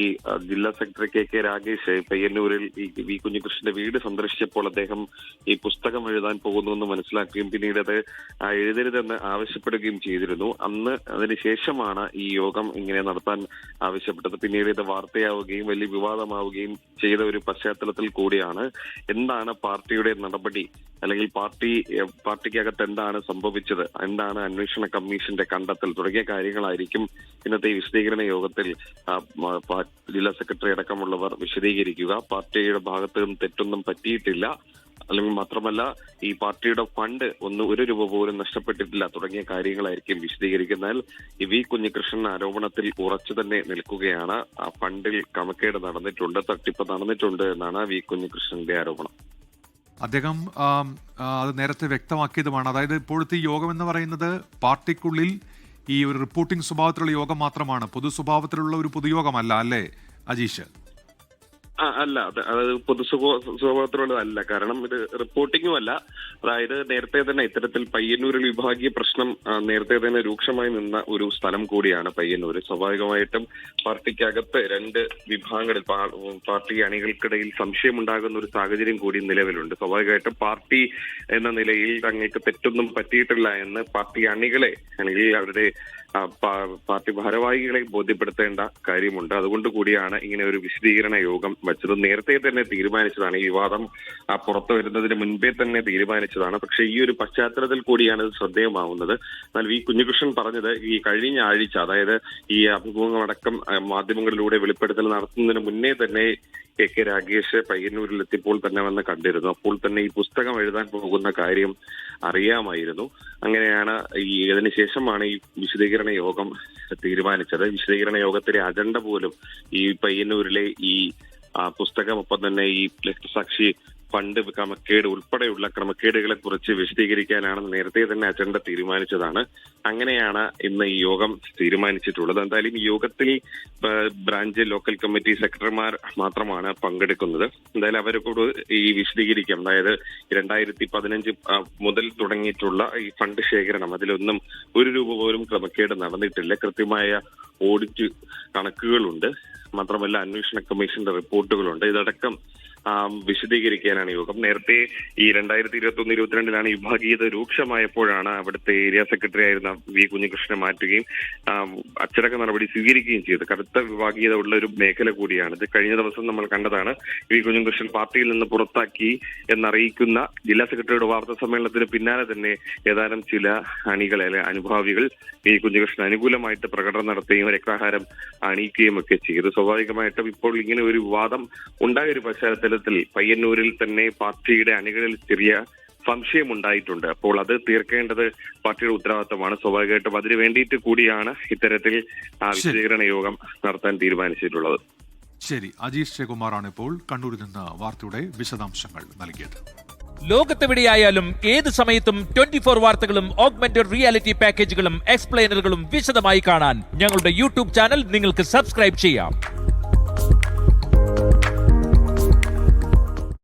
ജില്ലാ സെക്രട്ടറി KK രാഗേഷ് പയ്യന്നൂരിൽ ഈ V കുഞ്ഞികൃഷ്ണന്റെ വീട് സന്ദർശിച്ചപ്പോൾ അദ്ദേഹം ഈ പുസ്തകം എഴുതാൻ പോകുന്നുവെന്ന് മനസ്സിലാക്കുകയും പിന്നീട് അത് എഴുതരുതെന്ന് ആവശ്യപ്പെടുകയും ചെയ്തിരുന്നു. അന്ന് അതിനുശേഷമാണ് ഈ യോഗം ഇങ്ങനെ നടത്താൻ ആവശ്യപ്പെട്ടത്. പിന്നീട് ഇത് വാർത്തയാവുകയും വലിയ വിവാദമാവുകയും ചെയ്ത ഒരു പശ്ചാത്തലത്തിൽ കൂടിയാണ് എന്താണ് പാർട്ടിയുടെ നടപടി, അല്ലെങ്കിൽ പാർട്ടിക്കകത്ത് എന്താണ് സംഭവിച്ചത്, എന്താണ് അന്വേഷണ കമ്മീഷന്റെ കണ്ടെത്തൽ തുടങ്ങിയ കാര്യങ്ങളായിരിക്കും ഇന്നത്തെ വിശദീകരണ യോഗത്തിൽ ജില്ലാ സെക്രട്ടറി അടക്കമുള്ളവർ വിശദീകരിക്കുക. പാർട്ടിയുടെ ഭാഗത്ത് നിന്നും തെറ്റൊന്നും പറ്റിയിട്ടില്ല, അല്ലെങ്കിൽ മാത്രമല്ല ഈ പാർട്ടിയുടെ ഫണ്ട് ഒരു രൂപ പോലും നഷ്ടപ്പെട്ടിട്ടില്ല തുടങ്ങിയ കാര്യങ്ങളായിരിക്കും വിശദീകരിക്കുന്നതിൽ. ഈ V കുഞ്ഞികൃഷ്ണൻ ആരോപണത്തിൽ ഉറച്ചു തന്നെ നിൽക്കുകയാണ്. ആ ഫണ്ടിൽ ക്രമക്കേട് നടന്നിട്ടുണ്ട്, തട്ടിപ്പ് നടന്നിട്ടുണ്ട് എന്നാണ് V കുഞ്ഞികൃഷ്ണന്റെ ആരോപണം. അദ്ദേഹം അത് നേരത്തെ വ്യക്തമാക്കിയതുമാണ്. അതായത് ഇപ്പോഴത്തെ യോഗം എന്ന് പറയുന്നത് പാർട്ടിക്കുള്ളിൽ ഈ ഒരു റിപ്പോർട്ടിംഗ് സ്വഭാവത്തിലുള്ള യോഗം മാത്രമാണ്, പൊതു സ്വഭാവത്തിലുള്ള ഒരു പൊതുയോഗമല്ല, അല്ലേ അജീഷ്? അല്ല, അതായത് പൊതു സ്വഭാവത്തിലുള്ളതല്ല. കാരണം ഇത് റിപ്പോർട്ടിങ്ങും അല്ല. അതായത് നേരത്തെ തന്നെ ഇത്തരത്തിൽ പയ്യന്നൂരിൽ വിഭാഗീയ പ്രശ്നം നേരത്തെ തന്നെ രൂക്ഷമായി നിന്ന ഒരു സ്ഥലം കൂടിയാണ് പയ്യന്നൂര്. സ്വാഭാവികമായിട്ടും പാർട്ടിക്കകത്ത് രണ്ട് വിഭാഗങ്ങളിൽ പാർട്ടി അണികൾക്കിടയിൽ സംശയമുണ്ടാകുന്ന ഒരു സാഹചര്യം കൂടി നിലവിലുണ്ട്. സ്വാഭാവികമായിട്ടും പാർട്ടി എന്ന നിലയിൽ തങ്ങൾക്ക് തെറ്റൊന്നും പറ്റിയിട്ടില്ല എന്ന് പാർട്ടി അണികളെ അല്ലെങ്കിൽ അവരുടെ പാർട്ടി ഭാരവാഹികളെ ബോധ്യപ്പെടുത്തേണ്ട കാര്യമുണ്ട്. അതുകൊണ്ട് കൂടിയാണ് ഇങ്ങനെ ഒരു വിശദീകരണ യോഗം വെച്ചത്. നേരത്തെ തന്നെ തീരുമാനിച്ചതാണ്, ഈ വിവാദം പുറത്തു വരുന്നതിന് മുൻപേ തന്നെ തീരുമാനിച്ചതാണ്. പക്ഷെ ഈ ഒരു പശ്ചാത്തലത്തിൽ കൂടിയാണ് ഇത് ശ്രദ്ധേയമാവുന്നത്. എന്നാൽ V കുഞ്ഞികൃഷ്ണൻ പറഞ്ഞത് ഈ കഴിഞ്ഞ ആഴ്ച, അതായത് ഈ അഭിമുഖമടക്കം മാധ്യമങ്ങളിലൂടെ വെളിപ്പെടുത്തൽ നടത്തുന്നതിന് മുന്നേ തന്നെ KK രാഗേഷ് പയ്യന്നൂരിൽ എത്തിയപ്പോൾ തന്നെ വന്ന് കണ്ടിരുന്നു. അപ്പോൾ തന്നെ ഈ പുസ്തകം എഴുതാൻ പോകുന്ന കാര്യം അറിയാമായിരുന്നു. അങ്ങനെയാണ് ഇതിനുശേഷമാണ് ഈ വിശദീകരണ യോഗം തീരുമാനിച്ചത്. വിശദീകരണ യോഗത്തിലെ അജണ്ട പോലും ഈ പയ്യന്നൂരിലെ ഈ പുസ്തകം, ഒപ്പം തന്നെ ഈ രക്തസാക്ഷി ഫണ്ട് ക്രമക്കേട് ഉൾപ്പെടെയുള്ള ക്രമക്കേടുകളെ കുറിച്ച് വിശദീകരിക്കാനാണ് നേരത്തെ തന്നെ അജണ്ട തീരുമാനിച്ചതാണ്. അങ്ങനെയാണ് ഇന്ന് ഈ യോഗം തീരുമാനിച്ചിട്ടുള്ളത്. എന്തായാലും ഈ യോഗത്തിൽ ബ്രാഞ്ച് ലോക്കൽ കമ്മിറ്റി സെക്രട്ടറിമാർ മാത്രമാണ് പങ്കെടുക്കുന്നത്. എന്തായാലും അവരോട് ഈ വിശദീകരിക്കാം. അതായത് 2015 മുതൽ തുടങ്ങിയിട്ടുള്ള ഈ ഫണ്ട് ശേഖരണം, അതിലൊന്നും ഒരു രൂപ പോലും ക്രമക്കേട് നടന്നിട്ടില്ല. കൃത്യമായ ഓഡിറ്റ് കണക്കുകളുണ്ട്. മാത്രമല്ല അന്വേഷണ കമ്മീഷന്റെ റിപ്പോർട്ടുകളുണ്ട്. ഇതടക്കം വിശദീകരിക്കാനാണ് യോഗം. നേരത്തെ ഈ 2021-22 വിഭാഗീയത രൂക്ഷമായപ്പോഴാണ് അവിടുത്തെ ഏരിയ സെക്രട്ടറി ആയിരുന്ന V കുഞ്ഞികൃഷ്ണനെ മാറ്റുകയും അച്ചടക്ക നടപടി സ്വീകരിക്കുകയും ചെയ്തു. കടുത്ത വിഭാഗീയത ഉള്ള ഒരു മേഖല കൂടിയാണ് ഇത്. കഴിഞ്ഞ ദിവസം നമ്മൾ കണ്ടതാണ് V കുഞ്ഞികൃഷ്ണൻ പാർട്ടിയിൽ നിന്ന് പുറത്താക്കി എന്നറിയിക്കുന്ന ജില്ലാ സെക്രട്ടറിയുടെ വാർത്താ സമ്മേളനത്തിന് പിന്നാലെ തന്നെ ഏതാനും ചില അണികളെ അല്ലെ അനുഭാവികൾ V കുഞ്ഞികൃഷ്ണൻ അനുകൂലമായിട്ട് പ്രകടനം നടത്തുകയും രക്താഹാരം അണിയിക്കുകയും ഒക്കെ ചെയ്തു. സ്വാഭാവികമായിട്ടും ഇപ്പോൾ ഇങ്ങനെ ഒരു വിവാദം ഉണ്ടായ ഒരു പശ്ചാത്തലത്തിൽ പയ്യന്നൂരിൽ തന്നെ പാർട്ടിയുടെ അണികളിൽ ചെറിയ സംശയമുണ്ടായിട്ടുണ്ട്. അപ്പോൾ അത് തീർക്കേണ്ടത് പാർട്ടിയുടെ ഉത്തരവാദിത്തമാണ്. സ്വാഭാവികമായിട്ടും അതിനു വേണ്ടിയിട്ട് കൂടിയാണ് ഇത്തരത്തിൽ വിശദീകരണ യോഗം നടത്താൻ തീരുമാനിച്ചിട്ടുള്ളത്. ശരി, അജീഷ് ജയകുമാറാണ് ഇപ്പോൾ കണ്ണൂരിൽ നിന്ന് വാർത്തയുടെ വിശദാംശങ്ങൾ നൽകിയത്. ലോകത്തെവിടെയായാലും ഏത് സമയത്തും 24 വാർത്തകളും ഓഗ്മെന്റഡ് റിയാലിറ്റി പാക്കേജുകളും എക്സ്പ്ലെയിനറുകളും വിശദമായി കാണാൻ ഞങ്ങളുടെ യൂട്യൂബ് ചാനൽ നിങ്ങൾക്ക് സബ്സ്ക്രൈബ് ചെയ്യാം.